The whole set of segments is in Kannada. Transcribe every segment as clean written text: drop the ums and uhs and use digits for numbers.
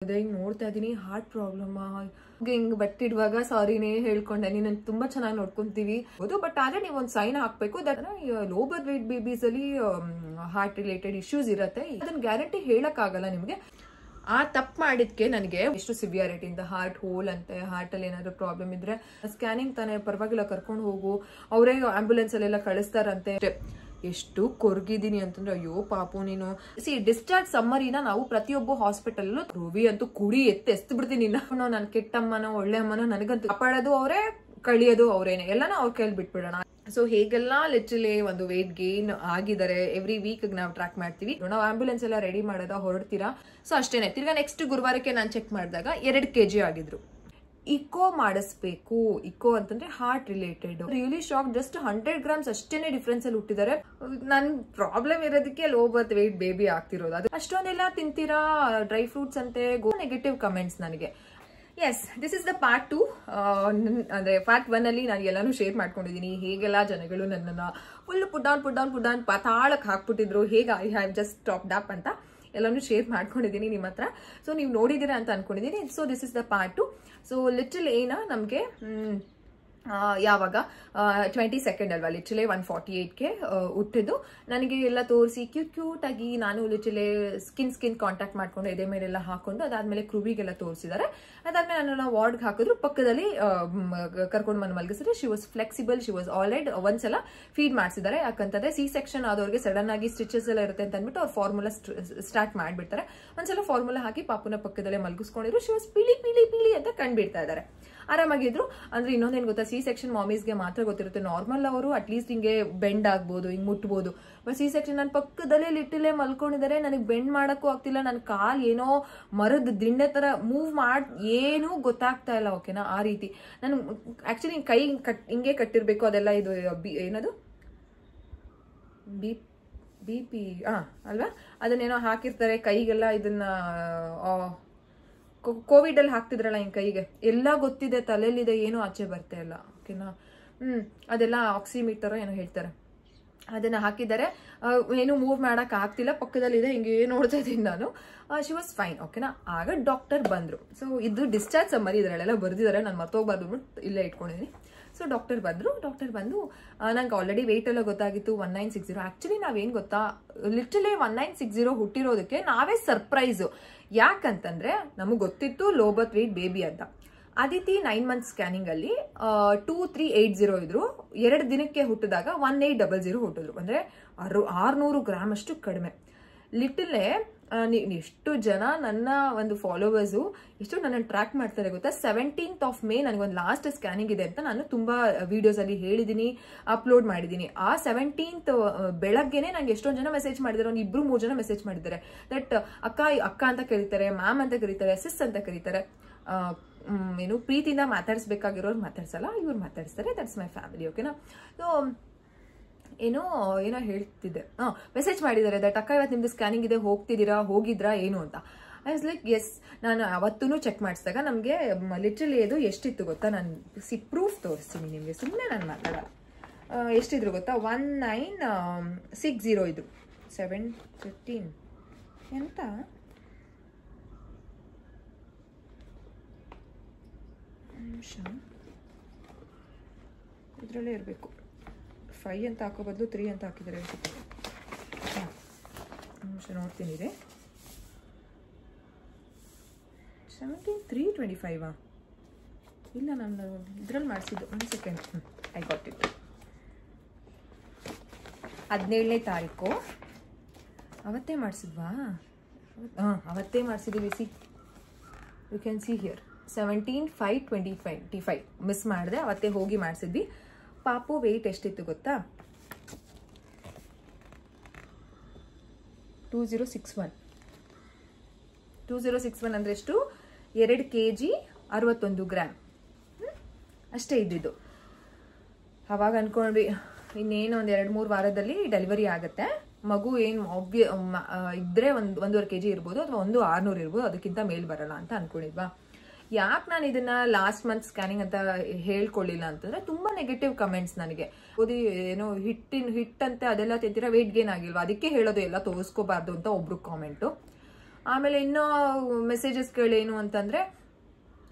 ಹಿಂಗ್ ನೋಡ್ತಾ ಇದೀನಿ ಹಾರ್ಟ್ ಪ್ರಾಬ್ಲಮ್ ಹಿಂಗ್ ಬಟ್ಟಿಡುವಾಗ ಸಾರಿನೇ ಹೇಳ್ಕೊಂಡೆ ನೀನು ತುಂಬಾ ಚೆನ್ನಾಗಿ ನೋಡ್ಕೊಂತೀವಿ ಬಟ್ ಆದ್ರೆ ನೀವು ಒಂದು ಸೈನ್ ಹಾಕ್ಬೇಕು that low birth weight babies ಅಲ್ಲಿ ಹಾರ್ಟ್ ರಿಲೇಟೆಡ್ ಇಶ್ಯೂಸ್ ಇರತ್ತೆ ಅದನ್ನ ಗ್ಯಾರಂಟಿ ಹೇಳಕ್ ಆಗಲ್ಲ ನಿಮ್ಗೆ ಆ ತಪ್ಪು ಮಾಡಿದ್ಕೆ ನನಗೆ ಎಷ್ಟು ಸಿವಿಯಾರಿಟಿ ಇಂದ ಹಾರ್ಟ್ ಹೋಲ್ ಅಂತೆ ಹಾರ್ಟ್ ಅಲ್ಲಿ ಏನಾದ್ರು ಪ್ರಾಬ್ಲಮ್ ಇದ್ರೆ ಸ್ಕ್ಯಾನಿಂಗ್ ತಾನೇ ಪರವಾಗಿಲ್ಲ ಕರ್ಕೊಂಡು ಹೋಗು ಅವರೇ ಆಂಬ್ಯುಲೆನ್ಸ್ ಅಲ್ಲೆಲ್ಲ ಕಳಿಸ್ತಾರಂತೆ ಎಷ್ಟು ಕೊರ್ಗಿದೀನಿ ಅಂತಂದ್ರೆ ಅಯ್ಯೋ ಪಾಪು ನೀನು ಡಿಸ್ಚಾರ್ಜ್ ಸಮ್ಮರಿನ ನಾವು ಪ್ರತಿಯೊಬ್ಬ ಹಾಸ್ಪಿಟಲ್ ರೂವಿ ಅಂತೂ ಕುಡಿ ಎತ್ತು ಬಿಡ್ತೀನಿ ನಾನು ಕೆಟ್ಟಮ್ಮನೋ ಒಳ್ಳೆ ಅಮ್ಮನೋ ನನಗಂತೂ ಕಾಪಾಡೋದು ಅವರೇ ಕಳಿಯೋದು ಅವರೇನೆ ಎಲ್ಲಾನು ಅವ್ರ ಕೈಲಿ ಬಿಟ್ಬಿಡೋಣ ಸೊ ಹೇಗೆಲ್ಲ ಲಿಟ್ರಲಿ ಒಂದು ವೇಟ್ ಗೇನ್ ಆಗಿದ್ದಾರೆ ಎವ್ರಿ ವೀಕ್ ನಾವು ಟ್ರ್ಯಾಕ್ ಮಾಡ್ತೀವಿ ನಾವು ಆಂಬ್ಯುಲೆನ್ಸ್ ಎಲ್ಲ ರೆಡಿ ಮಾಡೋದ ಹೊರಡ್ತೀರಾ ಸೊ ಅಷ್ಟೇನೆ ತಿರ್ಗಾ ನೆಕ್ಸ್ಟ್ ಗುರುವಾರಕ್ಕೆ ನಾನು ಚೆಕ್ ಮಾಡಿದಾಗ 2 kg ಆಗಿದ್ರು ಇಕೋ ಮಾಡಿಸ್ಬೇಕು ಇಕೋ ಅಂತಂದ್ರೆ heart related really shock just 100 grams ಅಷ್ಟೇನೆ ಡಿಫ್ರೆನ್ಸ್ ಅಲ್ಲಿ ಹುಟ್ಟಿದ್ದಾರೆ ನನ್ ಪ್ರಾಬ್ಲಮ್ ಇರೋದಕ್ಕೆ ಲೋ ಬರ್ತ್ ವೇಟ್ ಬೇಬಿ ಆಗ್ತಿರೋದು ಅದು ಅಷ್ಟೊಂದೆಲ್ಲ ತಿಂತೀರಾ ಡ್ರೈ ಫ್ರೂಟ್ಸ್ ಅಂತೆ ನೆಗೆಟಿವ್ ಕಮೆಂಟ್ಸ್ ನನಗೆ yes this is the part 2 ಅಂದ್ರೆ ಪಾರ್ಟ್ 1 ಅಲ್ಲಿ ನಾನು ಎಲ್ಲಾನು ಶೇರ್ ಮಾಡ್ಕೊಂಡಿದ್ದೀನಿ ಹೇಗೆಲ್ಲ ಜನಗಳು ನನ್ನನ್ನ ಫುಲ್ ಪುಟ್ ಡೌನ್ ಪಾತಾಳಕ್ಕೆ ಹಾಕ್ಬಿಟ್ಟಿದ್ರು ಹೇಗೆ I have just stopped up ಅಂತ ಎಲ್ಲಾನು ಶೇರ್ ಮಾಡ್ಕೊಂಡಿದ್ದೀನಿ ನಿಮ್ಮ ಹತ್ರ ಸೊ ನೀವು ನೋಡಿದ್ದೀರಾ ಅಂತ ಅನ್ಕೊಂಡಿದ್ದೀನಿ so this is the part 2 so little ಏನ ನಮ್ಗೆ ಯಾವಾಗ 22nd ಅಲ್ವಾ ಲಿಟಲೆ 148ಗೆ ಹುಟ್ಟಿದ್ದು ನನಗೆ ಎಲ್ಲ ತೋರಿಸಿ ಕ್ಯೂಟ್ ಆಗಿ ನಾನು ಲಿಟಲೆ ಸ್ಕಿನ್ ಕಾಂಟ್ಯಾಕ್ಟ್ ಮಾಡ್ಕೊಂಡು ಎದೆ ಮೇಲೆಲ್ಲ ಹಾಕೊಂಡು ಅದಾದ್ಮೇಲೆ ಕ್ರೂವಿಗೆಲ್ಲ ತೋರಿಸಿದ್ದಾರೆ ಅದಾದ್ಮೇಲೆ ನನ್ನ ವಾರ್ಡ್ಗೆ ಹಾಕಿದ್ರು ಪಕ್ಕದಲ್ಲಿ ಕರ್ಕೊಂಡು ಬಂದು ಮಲಗಿಸಿದ್ರೆ she was flexible she was all right ಒಂದ್ಸಲ ಫೀಡ್ ಮಾಡಿಸಿದ್ದಾರೆ ಯಾಕಂತಂದ್ರೆ ಸಿ ಸೆಕ್ಷನ್ ಆದವ್ರಿಗೆ ಸಡನ್ ಆಗಿ ಸ್ಟಿಚಸ್ ಎಲ್ಲ ಇರುತ್ತೆ ಅಂತ ಅಂದ್ಬಿಟ್ಟು ಅವ್ರು ಫಾರ್ಮುಲಾ ಸ್ಟಾರ್ಟ್ ಮಾಡ್ಬಿಡ್ತಾರೆ ಒಂದ್ಸಲ ಫಾರ್ಮುಲಾ ಹಾಕಿ ಪಾಪುನ ಪಕ್ಕದಲ್ಲೇ ಮಲಗಿಸ್ಕೊಂಡಿದ್ರು ಶಿ ವಾಸ್ ಪಿಳಿ ಅಂತ ಕಂಡ್ಬಿಡ್ತಾ ಇದ್ದಾರೆ ಆರಾಮಾಗಿದ್ರು ಅಂದ್ರೆ ಇನ್ನೊಂದೇನ್ ಗೊತ್ತಾ ಸಿ ಸೆಕ್ಷನ್ ಮಾಮೀಸ್ಗೆ ಮಾತ್ರ ಗೊತ್ತಿರುತ್ತೆ ನಾರ್ಮಲ್ ಅವರು ಅಟ್ಲೀಸ್ಟ್ ಹಿಂಗೆ ಬೆಂಡ್ ಆಗ್ಬೋದು ಹಿಂಗ್ ಮುಟ್ಬೋದು ಬಟ್ ಸಿ ಸೆಕ್ಷನ್ ನನ್ನ ಪಕ್ಕದಲ್ಲೇ ಲಿಟ್ಟಲ್ಲೇ ಮಲ್ಕೊಂಡಿದ್ದಾರೆ ನನಗೆ ಬೆಂಡ್ ಮಾಡಕ್ಕೂ ಆಗ್ತಿಲ್ಲ ನನ್ನ ಕಾಲ್ ಏನೋ ಮರದ ದಿಂಡೆ ತರ ಮೂವ್ ಏನೂ ಗೊತ್ತಾಗ್ತಾ ಇಲ್ಲ ಓಕೆನಾ ಆ ರೀತಿ ನಾನು ಆಕ್ಚುಲಿ ಕೈ ಹಿಂಗೆ ಕಟ್ಟಿರ್ಬೇಕು ಅದೆಲ್ಲ ಇದು ಏನದು BP ಅಲ್ವಾ ಅದನ್ನೇನೋ ಹಾಕಿರ್ತಾರೆ ಕೈಗೆಲ್ಲ ಇದನ್ನ ಕೋವಿಡ್ ಅಲ್ಲಿ ಹಾಕ್ತಿದ್ರಲ್ಲ ಹಿಂಗ್ ಕೈಗೆ ಎಲ್ಲ ಗೊತ್ತಿದೆ ತಲೆಯಲ್ಲಿದೆ ಏನೋ ಆಚೆ ಬರ್ತಾ ಇಲ್ಲ ಓಕೆನಾ ಅದೆಲ್ಲ ಆಕ್ಸಿಮೀಟರ್ ಏನೋ ಹೇಳ್ತಾರೆ ಅದನ್ನ ಹಾಕಿದ್ದಾರೆ ಏನು ಮೂವ್ ಮಾಡಕ್ ಆಗ್ತಿಲ್ಲ ಪಕ್ಕದಲ್ಲಿದೆ ಹಿಂಗೆ ನೋಡ್ತಾ ಇದ್ದೀನಿ ನಾನು ಶಿ ವಾಸ್ ಫೈನ್ ಓಕೆನಾ ಆಗ ಡಾಕ್ಟರ್ ಬಂದ್ರು ಸೊ ಇದು ಡಿಸ್ಚಾರ್ಜ್ ಸಮ್ಮರಿ ಇದ್ರಲ್ಲೆಲ್ಲ ಬರ್ದಿದ್ದಾರೆ ನಾನು ಮರ್ತೋಗ್ಬಾರ್ದು ಇಲ್ಲೇ ಇಟ್ಕೊಂಡಿದ್ದೀನಿ ಸೊ ಡಾಕ್ಟರ್ ಬಂದು ನಂಗೆ ಆಲ್ರೆಡಿ ವೇಟ್ ಎಲ್ಲ ಗೊತ್ತಾಗಿತ್ತು 1960 ಆಕ್ಚುಲಿ ನಾವೇನ್ ಗೊತ್ತಾ ಲಿಟರಲಿ 1960 ಹುಟ್ಟಿರೋದಕ್ಕೆ ನಾವೇ ಸರ್ಪ್ರೈಸು ಯಾಕಂತಂದ್ರೆ ನಮಗೆ ಗೊತ್ತಿತ್ತು ಲೋ ಬರ್ತ್ ವೇಟ್ ಬೇಬಿ ಅಂತ ಅದಿತಿ 9 months ಸ್ಕ್ಯಾನಿಂಗ್ ಅಲ್ಲಿ 2380 ಇದ್ರು 2 ದಿನಕ್ಕೆ ಹುಟ್ಟಿದಾಗ 1800 ಹುಟ್ಟಿದ್ರು ಅಂದ್ರೆ 600 ಗ್ರಾಮ್ ಅಷ್ಟು ಕಡಿಮೆ ಲಿಟಲ್ ಎಷ್ಟು ಜನ ನನ್ನ ಒಂದು ಫಾಲೋವರ್ಸು ಎಷ್ಟು ನನ್ನ ಟ್ರ್ಯಾಕ್ ಮಾಡ್ತಾರೆ ಗೊತ್ತಾ 17th of May ನನಗೊಂದು ಲಾಸ್ಟ್ ಸ್ಕ್ಯಾನಿಂಗ್ ಇದೆ ಅಂತ ನಾನು ತುಂಬಾ ವಿಡಿಯೋಸ್ ಅಲ್ಲಿ ಹೇಳಿದೀನಿ ಅಪ್ಲೋಡ್ ಮಾಡಿದೀನಿ ಆ 17th ಬೆಳಗ್ಗೆನೆ ನಂಗೆ ಎಷ್ಟೊಂದು ಜನ ಮೆಸೇಜ್ ಮಾಡಿದ್ದಾರೆ ಒಂದು 2-3 ಜನ ಮೆಸೇಜ್ ಮಾಡಿದ್ದಾರೆ ದಟ್ ಅಕ್ಕ ಅಂತ ಕರೀತಾರೆ ಮ್ಯಾಮ್ ಅಂತ ಕರೀತಾರೆ ಸಿಸ್ ಅಂತ ಕರೀತಾರೆ ಏನು ಪ್ರೀತಿಯಿಂದ ಮಾತಾಡಿಸ್ಬೇಕಾಗಿರೋರು ಮಾತಾಡ್ಸಲ್ಲ ಇವ್ರು ಮಾತಾಡಿಸ್ತಾರೆ ದಟ್ಸ್ ಮೈ ಫ್ಯಾಮಿಲಿ ಓಕೆನಾ ಸೊ ಏನೋ ಹೇಳ್ತಿದ್ದೆ ಮೆಸೇಜ್ ಮಾಡಿದ್ದಾರೆ ದಟ್ ಅಕ್ಕ ಇವತ್ತು ನಿಮ್ದು ಸ್ಕ್ಯಾನಿಂಗ್ ಇದೆ ಹೋಗಿದ್ರಾ ಏನು ಅಂತ ಐ ವಾಸ್ ಲೈಕ್ ಎಸ್ ನಾನು ಅವತ್ತೂ ಚೆಕ್ ಮಾಡಿಸಿದಾಗ ನಮಗೆ ಲಿಟ್ರಲಿ ಅದು ಎಷ್ಟಿತ್ತು ಗೊತ್ತಾ ನಾನು ಪ್ರೂಫ್ ತೋರಿಸ್ತೀನಿ ನಿಮಗೆ ಸುಮ್ಮನೆ ನಾನು ಮಾತಾಡಲ್ಲ ಎಷ್ಟಿದ್ರು ಗೊತ್ತಾ 1960 ಇದು 715 ಎಂತ ನಿಮಿಷ ಇದರಲ್ಲೇ ಇರಬೇಕು 5 ಅಂತ ಹಾಕೋ ಬದಲು 3 ಅಂತ ಹಾಕಿದ್ದಾರೆ ನಿಮಿಷ ನೋಡ್ತೀನಿ ಇದೆ 17325 ಇಲ್ಲ ನಾನು ಇದ್ರಲ್ಲಿ ಮಾಡಿಸಿದ್ದು 1 ಸೆಕೆಂಡ್ ಐ ಗಾಟ್ ಇಟ್ 17ನೇ ತಾರೀಕು ಅವತ್ತೇ ಮಾಡಿಸಿದ್ವಾ ಅವತ್ತೇ ಮಾಡಿಸಿದ್ದೀವಿ see you can see here 17/5/25 miss ಮಾಡಿದೆ ಅವತ್ತೇ ಹೋಗಿ ಮಾಡಿಸಿದ್ವಿ ಪಾಪು ವೆಯ್ಟ್ ಎಷ್ಟಿತ್ತು ಗೊತ್ತಾ 2061 ಅಂದ್ರೆ ಎಷ್ಟು 2 kg 61 ಗ್ರಾಮ್ ಅಷ್ಟೇ ಇದ್ದಿದ್ದು ಅವಾಗ ಅನ್ಕೊಂಡ್ವಿ ಇನ್ನೇನು ಒಂದು 2-3 ವಾರದಲ್ಲಿ ಡೆಲಿವರಿ ಆಗುತ್ತೆ ಮಗು ಏನು ಇದ್ರೆ 1.5 kg ಇರ್ಬೋದು ಅಥವಾ 600 ಇರ್ಬೋದು ಅದಕ್ಕಿಂತ ಮೇಲ್ ಬರಲ್ಲ ಅಂತ ಅನ್ಕೊಂಡಿದ್ವಾ ಯಾಕೆ ನಾನು ಇದನ್ನ ಲಾಸ್ಟ್ ಮಂತ್ ಸ್ಕ್ಯಾನಿಂಗ್ ಅಂತ ಹೇಳ್ಕೊಳ್ಳಿಲ್ಲ ಅಂತಂದ್ರೆ ತುಂಬಾ ನೆಗೆಟಿವ್ ಕಮೆಂಟ್ಸ್ ನನಗೆ ಓದಿ ಏನೋ ಹಿಟ್ಟಂತೆ ಅದೆಲ್ಲ ತಿಂತೀರಾ ವೇಟ್ ಗೇನ್ ಆಗಿಲ್ವಾ ಅದಕ್ಕೆ ಹೇಳೋದು ಎಲ್ಲ ತೋರಿಸ್ಕೋಬಾರ್ದು ಅಂತ ಒಬ್ರು ಕಾಮೆಂಟು ಆಮೇಲೆ ಇನ್ನೂ ಮೆಸೇಜಸ್ಗಳೇನು ಅಂತಂದ್ರೆ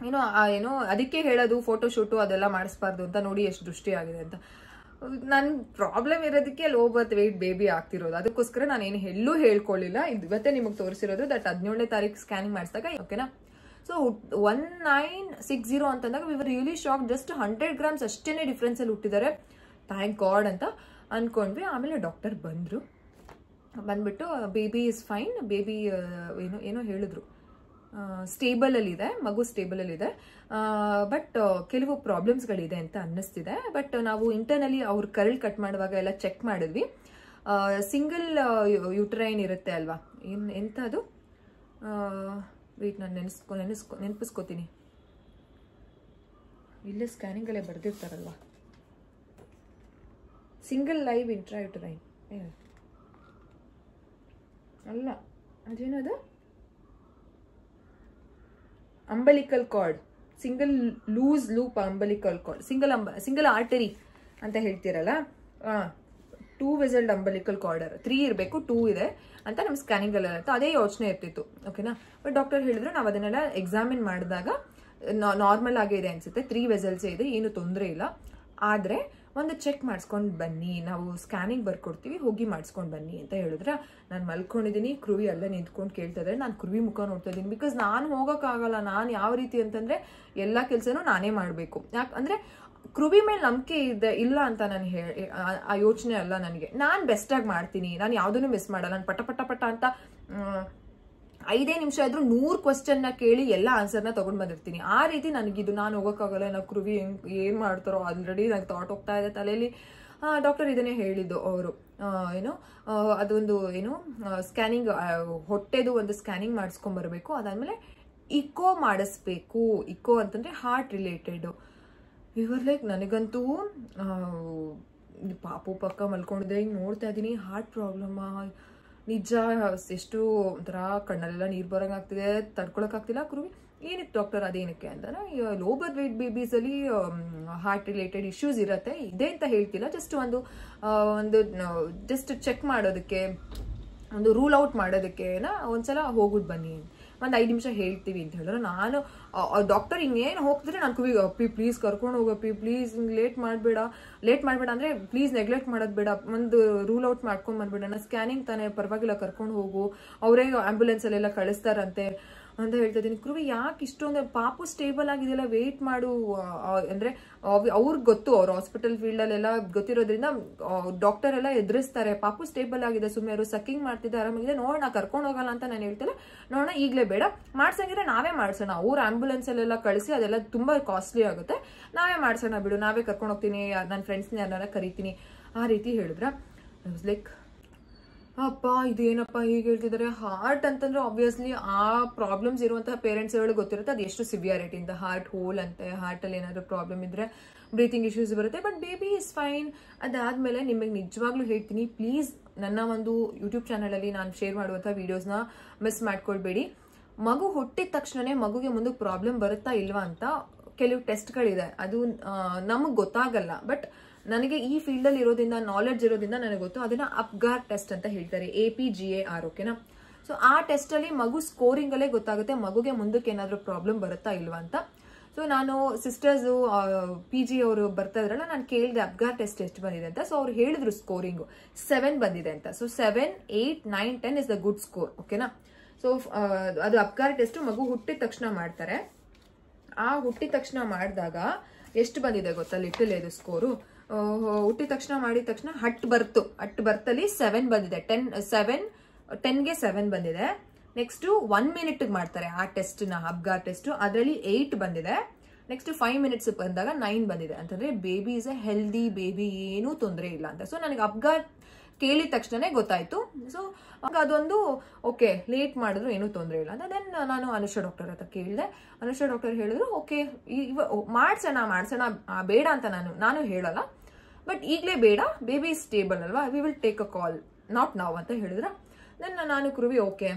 ಏನೋ ಅದಕ್ಕೆ ಹೇಳೋದು ಫೋಟೋಶೂಟು ಅದೆಲ್ಲ ಮಾಡಿಸ್ಬಾರ್ದು ಅಂತ, ನೋಡಿ ಎಷ್ಟು ದೃಷ್ಟಿ ಆಗಿದೆ ಅಂತ. ನನ್ನ ಪ್ರಾಬ್ಲಮ್ ಇರೋದಕ್ಕೆ ಲೋ ಬರ್ತ್ ವೆಯ್ಟ್ ಬೇಬಿ ಆಗ್ತಿರೋದು, ಅದಕ್ಕೋಸ್ಕರ ನಾನು ಏನು ಎಲ್ಲೂ ಹೇಳ್ಕೊಳ್ಳಿಲ್ಲ. ಇವತ್ತೇ ನಿಮಗೆ ತೋರಿಸಿರೋದು ದಟ್ 17ನೇ ತಾರೀಕು ಸ್ಕ್ಯಾನಿಂಗ್ ಮಾಡಿಸಿದಾಗ, ಓಕೆನಾ. ಸೊ 1960 ಅಂತಂದಾಗ we were really shock. Just 100 grams ಅಷ್ಟೇನೆ ಡಿಫ್ರೆನ್ಸ್ ಅಲ್ಲಿ ಹುಟ್ಟಿದ್ದಾರೆ, ಥ್ಯಾಂಕ್ ಗಾಡ್ ಅಂತ ಅನ್ಕೊಂಡ್ವಿ. ಆಮೇಲೆ ಡಾಕ್ಟರ್ ಬಂದ್ಬಿಟ್ಟು ಬೇಬಿ ಇಸ್ ಫೈನ್, ಬೇಬಿ ಏನೋ ಹೇಳಿದ್ರು, ಸ್ಟೇಬಲ್ ಅಲ್ಲಿ ಇದೆ, ಮಗು ಸ್ಟೇಬಲ್ ಅಲ್ಲಿ ಇದೆ, ಬಟ್ ಕೆಲವು ಪ್ರಾಬ್ಲಮ್ಸ್ಗಳಿದೆ ಅಂತ ಅನ್ನಿಸ್ತಿದೆ. ಬಟ್ ನಾವು ಇಂಟರ್ನಲಿ ಅವ್ರ ಕರಳು ಕಟ್ ಮಾಡುವಾಗ ಎಲ್ಲ ಚೆಕ್ ಮಾಡಿದ್ವಿ. ಸಿಂಗಲ್ ಯುಟ್ರೈನ್ ಇರುತ್ತೆ ಅಲ್ವಾ, ಎಂತ ಅದು, ವೇಟ್ ನಾನು ನೆನಪಿಸ್ಕೋತೀನಿ, ಇಲ್ಲೇ ಸ್ಕ್ಯಾನಿಂಗಲ್ಲೇ ಬರ್ದಿರ್ತಾರಲ್ವಾ, ಸಿಂಗಲ್ ಲೈವ್ ಇಂಟ್ರಾಯುಟರೈನ್ ಅಲ್ಲ, ಅದೇನದು umbilical cord, single loose loop umbilical cord, single artery ಅಂತ ಹೇಳ್ತೀರಲ್ಲ, 2 ವೆಸಲ್ಡ್ ಅಂಬಲಿಕಲ್ ಕಾರ್ಡರ್, 3 ಇರಬೇಕು, 2 ಇದೆ ಅಂತ ನಮ್ಮ ಸ್ಕ್ಯಾನಿಂಗ್ ಎಲ್ಲ ಇತ್ತು. ಅದೇ ಯೋಚನೆ ಇರ್ತಿತ್ತು, ಓಕೆನಾ. ಬಟ್ ಡಾಕ್ಟರ್ ಹೇಳಿದ್ರು, ನಾವು ಅದನ್ನೆಲ್ಲ ಎಕ್ಸಾಮಿನ್ ಮಾಡಿದಾಗ ನಾರ್ಮಲ್ ಆಗೇ ಇದೆ ಅನ್ಸುತ್ತೆ, 3 ವೆಸಲ್ಸೇ ಇದೆ, ಏನು ತೊಂದರೆ ಇಲ್ಲ. ಆದ್ರೆ ಒಂದು ಚೆಕ್ ಮಾಡಿಸ್ಕೊಂಡು ಬನ್ನಿ, ನಾವು ಸ್ಕ್ಯಾನಿಂಗ್ ಬರ್ಕೊಡ್ತೀವಿ, ಹೋಗಿ ಮಾಡಿಸ್ಕೊಂಡು ಬನ್ನಿ ಅಂತ ಹೇಳಿದ್ರೆ, ನಾನು ಮಲ್ಕೊಂಡಿದ್ದೀನಿ, ಕೃವಿ ಎಲ್ಲ ನಿಂತ್ಕೊಂಡು ಕೇಳ್ತಾ ಇದ್ದಾರೆ, ನಾನು ಕೃವಿ ಮುಖ ನೋಡ್ತಾ ಇದ್ದೀನಿ. ಬಿಕಾಸ್ ನಾನು ಹೋಗೋಕ್ಕಾಗಲ್ಲ, ನಾನು ಯಾವ ರೀತಿ ಅಂತಂದ್ರೆ ಎಲ್ಲ ಕೆಲಸನೂ ನಾನೇ ಮಾಡಬೇಕು. ಯಾಕಂದ್ರೆ ಕೃವಿ ಮೇಲೆ ನಂಬಿಕೆ ಇಲ್ಲ ಅಂತ ನಾನು ಆ ಯೋಚನೆ ಅಲ್ಲ ನನಗೆ. ನಾನು ಬೆಸ್ಟಾಗಿ ಮಾಡ್ತೀನಿ, ನಾನು ಯಾವುದನ್ನು ಮಿಸ್ ಮಾಡಲ್ಲ. ನಾನು ಪಟ ಅಂತ 5 ನಿಮಿಷ ಆದ್ರೂ 100 ಕ್ವಶನ್ನ ಕೇಳಿ ಎಲ್ಲ ಆನ್ಸರ್ನ ತಗೊಂಡ್ ಬಂದಿರ್ತೀನಿ. ಆ ರೀತಿ ನನಗಿದು, ನಾನು ಹೋಗೋಕ್ಕಾಗಲ್ಲ, ನಾವು ಕೃವಿ ಏನ್ ಮಾಡ್ತಾರೋ ಆಲ್ರೆಡಿ ನಂಗೆ ಥಾಟ್ ಹೋಗ್ತಾ ಇದೆ ತಲೆಯಲ್ಲಿ. ಡಾಕ್ಟರ್ ಇದನ್ನೇ ಹೇಳಿದ್ದು ಅವರು, ಅದೊಂದು ಸ್ಕ್ಯಾನಿಂಗ್, ಹೊಟ್ಟೆದು ಒಂದು ಸ್ಕ್ಯಾನಿಂಗ್ ಮಾಡಿಸ್ಕೊಂಡ್ಬರ್ಬೇಕು, ಅದಾದ್ಮೇಲೆ ಇಕೋ ಮಾಡಿಸ್ಬೇಕು. ಇಕೋ ಅಂತಂದ್ರೆ ಹಾರ್ಟ್ ರಿಲೇಟೆಡ್. ಇವರು ಲೈಕ್, ನನಗಂತೂ ಪಾಪು ಪಕ್ಕ ಮಲ್ಕೊಂಡಿದ್ದೆ, ಹಿಂಗೆ ನೋಡ್ತಾ ಇದ್ದೀನಿ, ಹಾರ್ಟ್ ಪ್ರಾಬ್ಲಮ್ ನಿಜ, ಎಷ್ಟು ಒಂಥರ ಕಣ್ಣಲ್ಲೆಲ್ಲ ನೀರು ಬರೋಂಗಾಗ್ತಿದೆ, ತಡ್ಕೊಳಕ್ಕಾಗ್ತಿಲ್ಲ. ಕೃವಿ ಏನಿತ್ತು ಡಾಕ್ಟರ್ ಅದೇನಕ್ಕೆ ಅಂತಾನೆ, ಲೋ ಬರ್ತ್ ವೇಟ್ ಬೇಬೀಸ್ ಅಲ್ಲಿ ಹಾರ್ಟ್ ರಿಲೇಟೆಡ್ ಇಶ್ಯೂಸ್ ಇರತ್ತೆ, ಇದೆ ಅಂತ ಹೇಳ್ತಿಲ್ಲ, ಜಸ್ಟ್ ಒಂದು ಜಸ್ಟ್ ಚೆಕ್ ಮಾಡೋದಕ್ಕೆ, ಒಂದು ರೂಲ್ ಔಟ್ ಮಾಡೋದಕ್ಕೆ ಒಂದ್ಸಲ ಹೋಗ್ಬಿಟ್ಟು ಬನ್ನಿ, ಒಂದು 5 ನಿಮಿಷ ಹೇಳ್ತೀವಿ ಅಂತ ಹೇಳಿದ್ರು. ನಾನು ಡಾಕ್ಟರ್ ಹಿಂಗೇನು ಹೋಗ್ತಿದ್ರೆ ನಾನು ಕೃವಿ, ಅಪ್ಪಿ ಪ್ಲೀಸ್ ಕರ್ಕೊಂಡು ಹೋಗಪ್ಪಿ, ಪ್ಲೀಸ್ ಹಿಂಗೆ ಲೇಟ್ ಮಾಡಬೇಡ ಅಂದರೆ ಪ್ಲೀಸ್ ನೆಗ್ಲೆಕ್ಟ್ ಮಾಡೋದು ಬೇಡ, ಒಂದು ರೂಲ್ ಔಟ್ ಮಾಡ್ಕೊಂಡು ಬಂದ್ಬೇಡ, ನಾನು ಸ್ಕ್ಯಾನಿಂಗ್ ತಾನೇ, ಪರವಾಗಿಲ್ಲ ಕರ್ಕೊಂಡು ಹೋಗು, ಅವರೇ ಆಂಬ್ಯುಲೆನ್ಸಲ್ಲೆಲ್ಲ ಕಳಿಸ್ತಾರಂತೆ ಅಂತ ಹೇಳ್ತಾ ಇದ್ದೀನಿ. ಕೃವಿ ಯಾಕೆ ಇಷ್ಟೊಂದು, ಪಾಪು ಸ್ಟೇಬಲ್ ಆಗಿದೆಯಲ್ಲ, ವೇಟ್ ಮಾಡು ಅಂದ್ರೆ ಅವ್ರಿಗೆ ಗೊತ್ತು, ಅವ್ರ ಹಾಸ್ಪಿಟಲ್ ಫೀಲ್ಡಲ್ಲೆಲ್ಲ ಗೊತ್ತಿರೋದ್ರಿಂದ ಡಾಕ್ಟರ್ ಎಲ್ಲ ಎದುರಿಸ್ತಾರೆ, ಪಾಪು ಸ್ಟೇಬಲ್ ಆಗಿದೆ, ಸುಮ್ಮನೆ ಅವರು ಸಕ್ಕಿಂಗ್ ಮಾಡ್ತಿದ್ದೆ, ಆರಾಮಾಗಿದೆ, ನೋಡೋಣ ಕರ್ಕೊಂಡು ಹೋಗಲ್ಲ ಅಂತ ನಾನು ಹೇಳ್ತಿಲ್ಲ, ನೋಡೋಣ ಈಗಲೇ ಬೇಡ, ಮಾಡ್ಸಂಗಿದ್ರೆ ನಾವೇ ಮಾಡ್ಸೋಣ, ಅವ್ರ ಆಂಬ್ಯುಲೆನ್ಸ್ ಅಲ್ಲೆಲ್ಲ ಕಳಿಸಿ ಅದೆಲ್ಲ ತುಂಬಾ ಕಾಸ್ಟ್ಲಿ ಆಗುತ್ತೆ, ನಾವೇ ಮಾಡ್ಸೋಣ ಬಿಡು, ನಾವೇ ಕರ್ಕೊಂಡು ಹೋಗ್ತೀನಿ, ನನ್ನ ಫ್ರೆಂಡ್ಸ್ನ ಯಾರನ್ನಾರ ಕರಿತೀನಿ, ಆ ರೀತಿ ಹೇಳಿದ್ರ. ಲೈಕ್ ಅಪ್ಪ ಇದೇನಪ್ಪ ಹೀಗೆ ಹೇಳ್ತಿದ್ದಾರೆ. ಹಾರ್ಟ್ ಅಂತಂದ್ರೆ ಆಬ್ವಿಯಸ್ಲಿ ಆ ಪ್ರಾಬ್ಲಮ್ಸ್ ಇರುವಂತಹ ಪೇರೆಂಟ್ಸ್ಗಳು ಗೊತ್ತಿರುತ್ತೆ ಅದು ಎಷ್ಟು ಸಿವಿಯಾರಿಟಿ ಅಂತ. ಹಾರ್ಟ್ ಹೋಲ್ ಅಂತೆ, ಹಾರ್ಟಲ್ಲಿ ಏನಾದರೂ ಪ್ರಾಬ್ಲಮ್ ಇದ್ರೆ ಬ್ರೀತಿಂಗ್ ಇಶ್ಯೂಸ್ ಬರುತ್ತೆ, ಬಟ್ ಬೇಬಿ ಇಸ್ ಫೈನ್. ಅದಾದ್ಮೇಲೆ ನಿಮಗೆ ನಿಜವಾಗ್ಲೂ ಹೇಳ್ತೀನಿ, ಪ್ಲೀಸ್ ನನ್ನ ಒಂದು ಯೂಟ್ಯೂಬ್ ಚಾನಲಲ್ಲಿ ನಾನು ಶೇರ್ ಮಾಡುವಂಥ ವಿಡಿಯೋಸ್ನ ಮಿಸ್ ಮಾಡ್ಕೊಳ್ಬೇಡಿ. ಮಗು ಹುಟ್ಟಿದ ತಕ್ಷಣನೇ ಮಗುಗೆ ಮುಂದಕ್ಕೆ ಪ್ರಾಬ್ಲಮ್ ಬರುತ್ತಾ ಇಲ್ವಾ ಅಂತ ಕೆಲವು ಟೆಸ್ಟ್ಗಳಿದೆ, ಅದು ನಮಗೆ ಗೊತ್ತಾಗಲ್ಲ, ಬಟ್ ನನಗೆ ಈ ಫೀಲ್ಡಲ್ಲಿ ಇರೋದ್ರಿಂದ, ನಾಲೆಡ್ಜ್ ಇರೋದ್ರಿಂದ ನನಗೆ ಗೊತ್ತು. ಅದನ್ನ ಅಪ್ಗಾರ್ ಟೆಸ್ಟ್ ಅಂತ ಹೇಳ್ತಾರೆ, APGAR, ಓಕೆನಾ. ಸೊ ಆ ಟೆಸ್ಟಲ್ಲಿ ಮಗು ಸ್ಕೋರಿಂಗಲ್ಲೇ ಗೊತ್ತಾಗುತ್ತೆ ಮಗುಗೆ ಮುಂದಕ್ಕೆ ಏನಾದರೂ ಪ್ರಾಬ್ಲಮ್ ಬರುತ್ತಾ ಇಲ್ವಾ ಅಂತ. ಸೊ ನಾನು ಸಿಸ್ಟರ್ಸು PG ಅವರು ಬರ್ತಾ ಇದ್ರಲ್ಲ, ನಾನು ಕೇಳಿದೆ ಅಪ್ಗಾರ್ ಟೆಸ್ಟ್ ಎಷ್ಟು ಬಂದಿದೆ ಅಂತ. ಸೊ ಅವ್ರು ಹೇಳಿದ್ರು ಸ್ಕೋರಿಂಗು 7 ಬಂದಿದೆ ಅಂತ. So 7, 8, 9, 10 is the good score, ಓಕೆನಾ. ಸೊ ಅದು ಅಪ್ಗಾರ್ ಟೆಸ್ಟ್ ಮಗು ಹುಟ್ಟಿದ ತಕ್ಷಣ ಮಾಡ್ತಾರೆ. ಆ ಹುಟ್ಟಿದ ತಕ್ಷಣ ಮಾಡಿದಾಗ ಎಷ್ಟು ಬಂದಿದೆ ಗೊತ್ತಾ, ಲಿಟಲ್ ಇದು ಸ್ಕೋರು. ಹುಟ್ಟಿದ ತಕ್ಷಣ ಮಾಡಿದ ತಕ್ಷಣ ಹಟ್ ಬರ್ತಲ್ಲಿ 7 ಬಂದಿದೆ, 10ಗೆ 7 ಬಂದಿದೆ. ನೆಕ್ಸ್ಟ್ 1 ಮಿನಿಟ್ ಮಾಡ್ತಾರೆ ಆ ಟೆಸ್ಟ್ ನ, ಅಬ್ಗಾರ್ ಟೆಸ್ಟ್, ಅದರಲ್ಲಿ 8 ಬಂದಿದೆ. ನೆಕ್ಸ್ಟ್ 5 ಮಿನಿಟ್ಸ್ ಬಂದಾಗ 9 ಬಂದಿದೆ. ಅಂತಂದ್ರೆ baby is A healthy baby, ಏನೂ ತೊಂದರೆ ಇಲ್ಲ ಅಂತ. ಸೊ ನನಗೆ ಅಬ್ಗಾರ್ ಕೇಳಿದ ತಕ್ಷಣನೇ ಗೊತ್ತಾಯ್ತು. ಸೊ ಅದೊಂದು ಓಕೆ, ಲೇಟ್ ಮಾಡಿದ್ರು ಏನೂ ತೊಂದರೆ ಇಲ್ಲ ಅಂತ. ದೆನ್ ನಾನು ಅನುಷಾ ಡಾಕ್ಟರ್ ಹತ್ರ ಕೇಳಿದೆ. ಅನುಷಾ ಡಾಕ್ಟರ್ ಹೇಳಿದ್ರು ಓಕೆ ಮಾಡ್ಸೋಣ ಬೇಡ ಅಂತ ನಾನು ಹೇಳಲ್ಲ, ಬಟ್ ಈಗಲೇ ಬೇಡ, ಬೇಬಿ ಸ್ಟೇಬಲ್ ಅಲ್ವಾ, we will take a call, not ನಾವ್ ಅಂತ ಹೇಳಿದ್ರ. ದೆನ್ ನಾನು ಕೃವಿ ಓಕೆ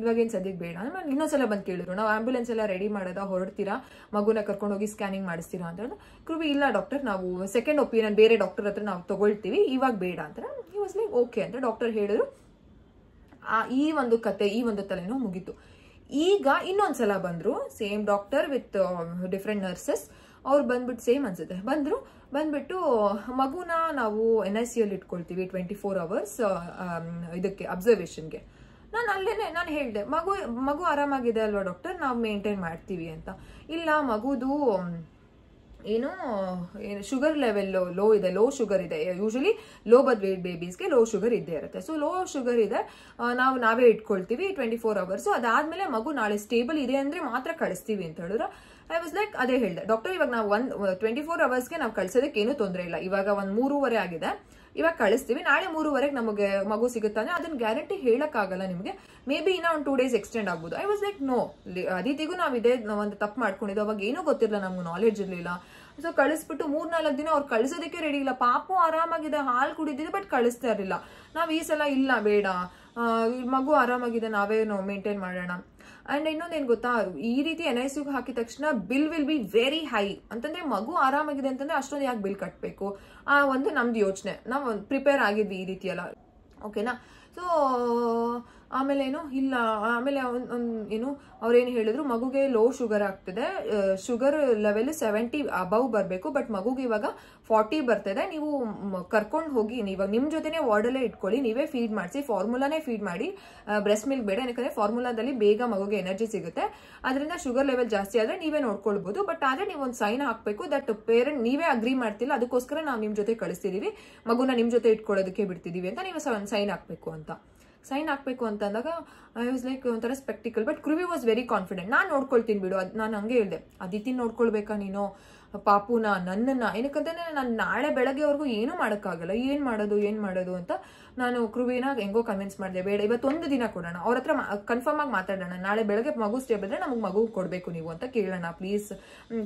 ಇವಾಗೇನು ಸದ್ಯಕ್ಕೆ ಬೇಡ. ಇನ್ನೊಂದ್ಸಲ ಬಂದು ಕೇಳಿದ್ರು, ನಾವು ಆಂಬ್ಯುಲೆನ್ಸ್ ಎಲ್ಲ ರೆಡಿ ಮಾಡೋದಾ, ಹೊರಡ್ತೀರಾ, ಮಗುನ ಕರ್ಕೊಂಡು ಹೋಗಿ ಸ್ಕ್ಯಾನಿಂಗ್ ಮಾಡಿಸ್ತೀರಾ ಅಂತ ಹೇಳಿದ್ರು. ಕೃವಿ ಇಲ್ಲ ಡಾಕ್ಟರ್, ನಾವು ಸೆಕೆಂಡ್ ಒಪಿನಿಯನ್ ಬೇರೆ ಡಾಕ್ಟರ್ ಹತ್ರ ನಾವು ತಗೊಳ್ತೀವಿ, ಇವಾಗ ಬೇಡ ಅಂತ. ಹಿ ವಾಸ್ ಲೈಕ್ ಓಕೆ ಅಂತ ಡಾಕ್ಟರ್ ಹೇಳಿದ್ರು. ಈ ಒಂದು ಕತೆ, ಈ ಒಂದು ತಲೆನೋವು ಮುಗೀತು. ಈಗ ಇನ್ನೊಂದ್ಸಲ ಬಂದ್ರು, same doctor with different nurses. ಅವ್ರು ಬಂದ್ಬಿಟ್ಟು ಸೇಮ್ ಅನ್ಸುತ್ತೆ, ಬಂದ್ಬಿಟ್ಟು ಮಗುನ ನಾವು NICU ಅಲ್ಲಿ ಇಟ್ಕೊಳ್ತೀವಿ 24 hours ಇದಕ್ಕೆ ಅಬ್ಸರ್ವೇಷನ್ಗೆ. ನಾನು ಹೇಳಿದೆ, ಮಗು ಆರಾಮಾಗಿದೆ ಅಲ್ವಾ ಡಾಕ್ಟರ್, ನಾವು ಮೇಂಟೈನ್ ಮಾಡ್ತೀವಿ ಅಂತ. ಇಲ್ಲ, ಮಗುದು ಏನು ಶುಗರ್ ಲೆವೆಲ್ ಲೋ ಇದೆ, ಲೋ ಶುಗರ್ ಇದೆ. ಯೂಶಲಿ ಲೋ ಬರ್ತ್ ವೇಟ್ ಬೇಬೀಸ್ಗೆ ಲೋ ಶುಗರ್ ಇದ್ದೇ ಇರುತ್ತೆ. ಸೊ ಲೋ ಶುಗರ್ ಇದೆ, ನಾವೇ ಇಟ್ಕೊಳ್ತೀವಿ 24 hours. ಅದಾದ್ಮೇಲೆ ಮಗು ನಾಳೆ ಸ್ಟೇಬಲ್ ಇದೆ ಅಂದ್ರೆ ಮಾತ್ರ ಕಳಿಸ್ತೀವಿ ಅಂತ ಹೇಳಿದ್ರು. ಐ ವಾಸ್ ಲೈಕ್, ಅದೇ ಹೇಳಿದೆ, ಡಾಕ್ಟರ್ ಇವಾಗ ನಾವು 24 hours ನಾವು ಕಳ್ಸೋದಕ್ಕೆ ಏನೂ ತೊಂದರೆ ಇಲ್ಲ. ಇವಾಗ 3:30 ಆಗಿದೆ, ಇವಾಗ ಕಳಿಸ್ತೀವಿ, ನಾಳೆ 3:30 ನಮಗೆ ಮಗು ಸಿಗುತ್ತಾನೆ, ಅದನ್ನ ಗ್ಯಾರಂಟಿ ಹೇಳಕ್ಕಾಗಲ್ಲ ನಿಮಗೆ. ಮೇ ಬಿ ಇನ್ನ ಒಂದು 2 days ಎಕ್ಸ್ಟೆಂಡ್ ಆಗ್ಬೋದು. ಐ ವಾಸ್ ಲೈಕ್ ನೋ, ಅದಿತಿಗೂ ನಾವು ಒಂದು ತಪ್ಪು ಮಾಡ್ಕೊಂಡಿದ್ದು, ಅವಾಗ ಏನೂ ಗೊತ್ತಿರಲಿಲ್ಲ, ನಮ್ಗೆ ನಾಲೆಡ್ಜ್ ಇರಲಿಲ್ಲ. ಸೊ ಕಳಿಸ್ಬಿಟ್ಟು 3-4 ದಿನ ಅವ್ರು ಕಳಿಸೋದಕ್ಕೆ ರೆಡಿ ಇಲ್ಲ. ಪಾಪು ಆರಾಮಾಗಿದೆ, ಹಾಲು ಕುಡಿದಿದೆ, ಬಟ್ ಕಳಿಸ್ತಾ ಇರಲಿಲ್ಲ. ನಾವು ಈ ಸಲ ಇಲ್ಲ, ಬೇಡ, ಮಗು ಆರಾಮಾಗಿದೆ, ನಾವೇ ಮೇಂಟೈನ್ ಮಾಡೋಣ. ಅಂಡ್ ಇನ್ನೊಂದೇನು ಗೊತ್ತಾ, ಈ ರೀತಿ NICU ಹಾಕಿದ ತಕ್ಷಣ bill will be very high. ಅಂತಂದ್ರೆ ಮಗು ಆರಾಮಾಗಿದೆ ಅಂತಂದ್ರೆ ಅಷ್ಟೊಂದು ಯಾಕೆ ಬಿಲ್ ಕಟ್ಟಬೇಕು, ಒಂದು ನಮ್ದು ಯೋಚನೆ. ನಾವು ಪ್ರಿಪೇರ್ ಆಗಿದ್ವಿ ಈ ರೀತಿ ಎಲ್ಲ, ಓಕೆನಾ. ಸೊ ಆಮೇಲೆ ಇಲ್ಲ, ಆಮೇಲೆ ಏನು ಅವ್ರೇನು ಹೇಳಿದ್ರು, ಮಗುಗೆ ಲೋ ಶುಗರ್ ಆಗ್ತಿದೆ, ಶುಗರ್ ಲೆವೆಲ್ 70 ಅಬವ್ ಬರಬೇಕು, ಬಟ್ ಮಗುಗೆ ಇವಾಗ 40 ಬರ್ತಿದೆ. ನೀವು ಕರ್ಕೊಂಡು ಹೋಗಿ, ಇವಾಗ ನಿಮ್ಮ ಜೊತೆನೆ ವಾರ್ಡಲ್ಲೇ ಇಟ್ಕೊಳ್ಳಿ, ನೀವೇ ಫೀಡ್ ಮಾಡಿಸಿ, ಫಾರ್ಮುಲಾನೇ ಫೀಡ್ ಮಾಡಿ, ಬ್ರೆಸ್ಟ್ ಮಿಲ್ಕ್ ಬೇಡ, ಯಾಕಂದ್ರೆ ಫಾರ್ಮುಲಾದಲ್ಲಿ ಬೇಗ ಮಗುಗೆ ಎನರ್ಜಿ ಸಿಗುತ್ತೆ. ಅದರಿಂದ ಶುಗರ್ ಲೆವೆಲ್ ಜಾಸ್ತಿ ಆದ್ರೆ ನೀವೇ ನೋಡ್ಕೊಳ್ಬಹುದು. ಬಟ್ ಆದ್ರೆ ನೀವು ಒಂದು ಸೈನ್ ಹಾಕ್ಬೇಕು, ದಟ್ ಪೇರೆಂಟ್ ನೀವೇ ಅಗ್ರಿ ಮಾಡ್ತಿಲ್ಲ, ಅದಕ್ಕೋಸ್ಕರ ನಾವು ನಿಮ್ ಜೊತೆ ಕಳಿಸ್ತಿದೀವಿ, ಮಗುನ ನಿಮ್ ಜೊತೆ ಇಟ್ಕೊಳ್ಳೋದಕ್ಕೆ ಬಿಡ್ತಿದೀವಿ ಅಂತ ನೀವು ಸೈನ್ ಹಾಕ್ಬೇಕು ಅಂತ ಅಂದಾಗ ಐ ವಾಸ್ ಲೈಕ್ ಒಂಥರ sceptical. But Kruvi was very confident, ನಾನು ನೋಡ್ಕೊಳ್ತೀನಿ ಬಿಡು. ನಾನು ಹಂಗೆ ಹೇಳಿದೆ, ಅದಿತಿ ನೋಡ್ಕೊಳ್ಬೇಕಾ ನೀನು ಪಾಪುನ, ನನ್ನನ್ನ? ಏನಕ್ಕಂತಾನೆ ನಾನು ನಾಳೆ ಬೆಳಗ್ಗೆವರೆಗೂ ಏನೂ ಮಾಡೋಕ್ಕಾಗಲ್ಲ, ಏನ್ ಮಾಡೋದು ಅಂತ ನಾನು ಕೃವಿನ ಹೆಂಗೋ ಕನ್ವಿನ್ಸ್ ಮಾಡಿದೆ. ಬೇಡ, ಇವತ್ತೊಂದು ದಿನ ಕೊಡೋಣ, ಅವ್ರ ಹತ್ರ ಕನ್ಫರ್ಮ್ ಆಗಿ ಮಾತಾಡೋಣ, ನಾಳೆ ಬೆಳಗ್ಗೆ ಮಗು ಸ್ಟೇಬಲ್ ಇದ್ರೆ ನಮಗೆ ಮಗು ಕೊಡ್ಬೇಕು ನೀವು ಅಂತ ಕೇಳೋಣ, ಪ್ಲೀಸ್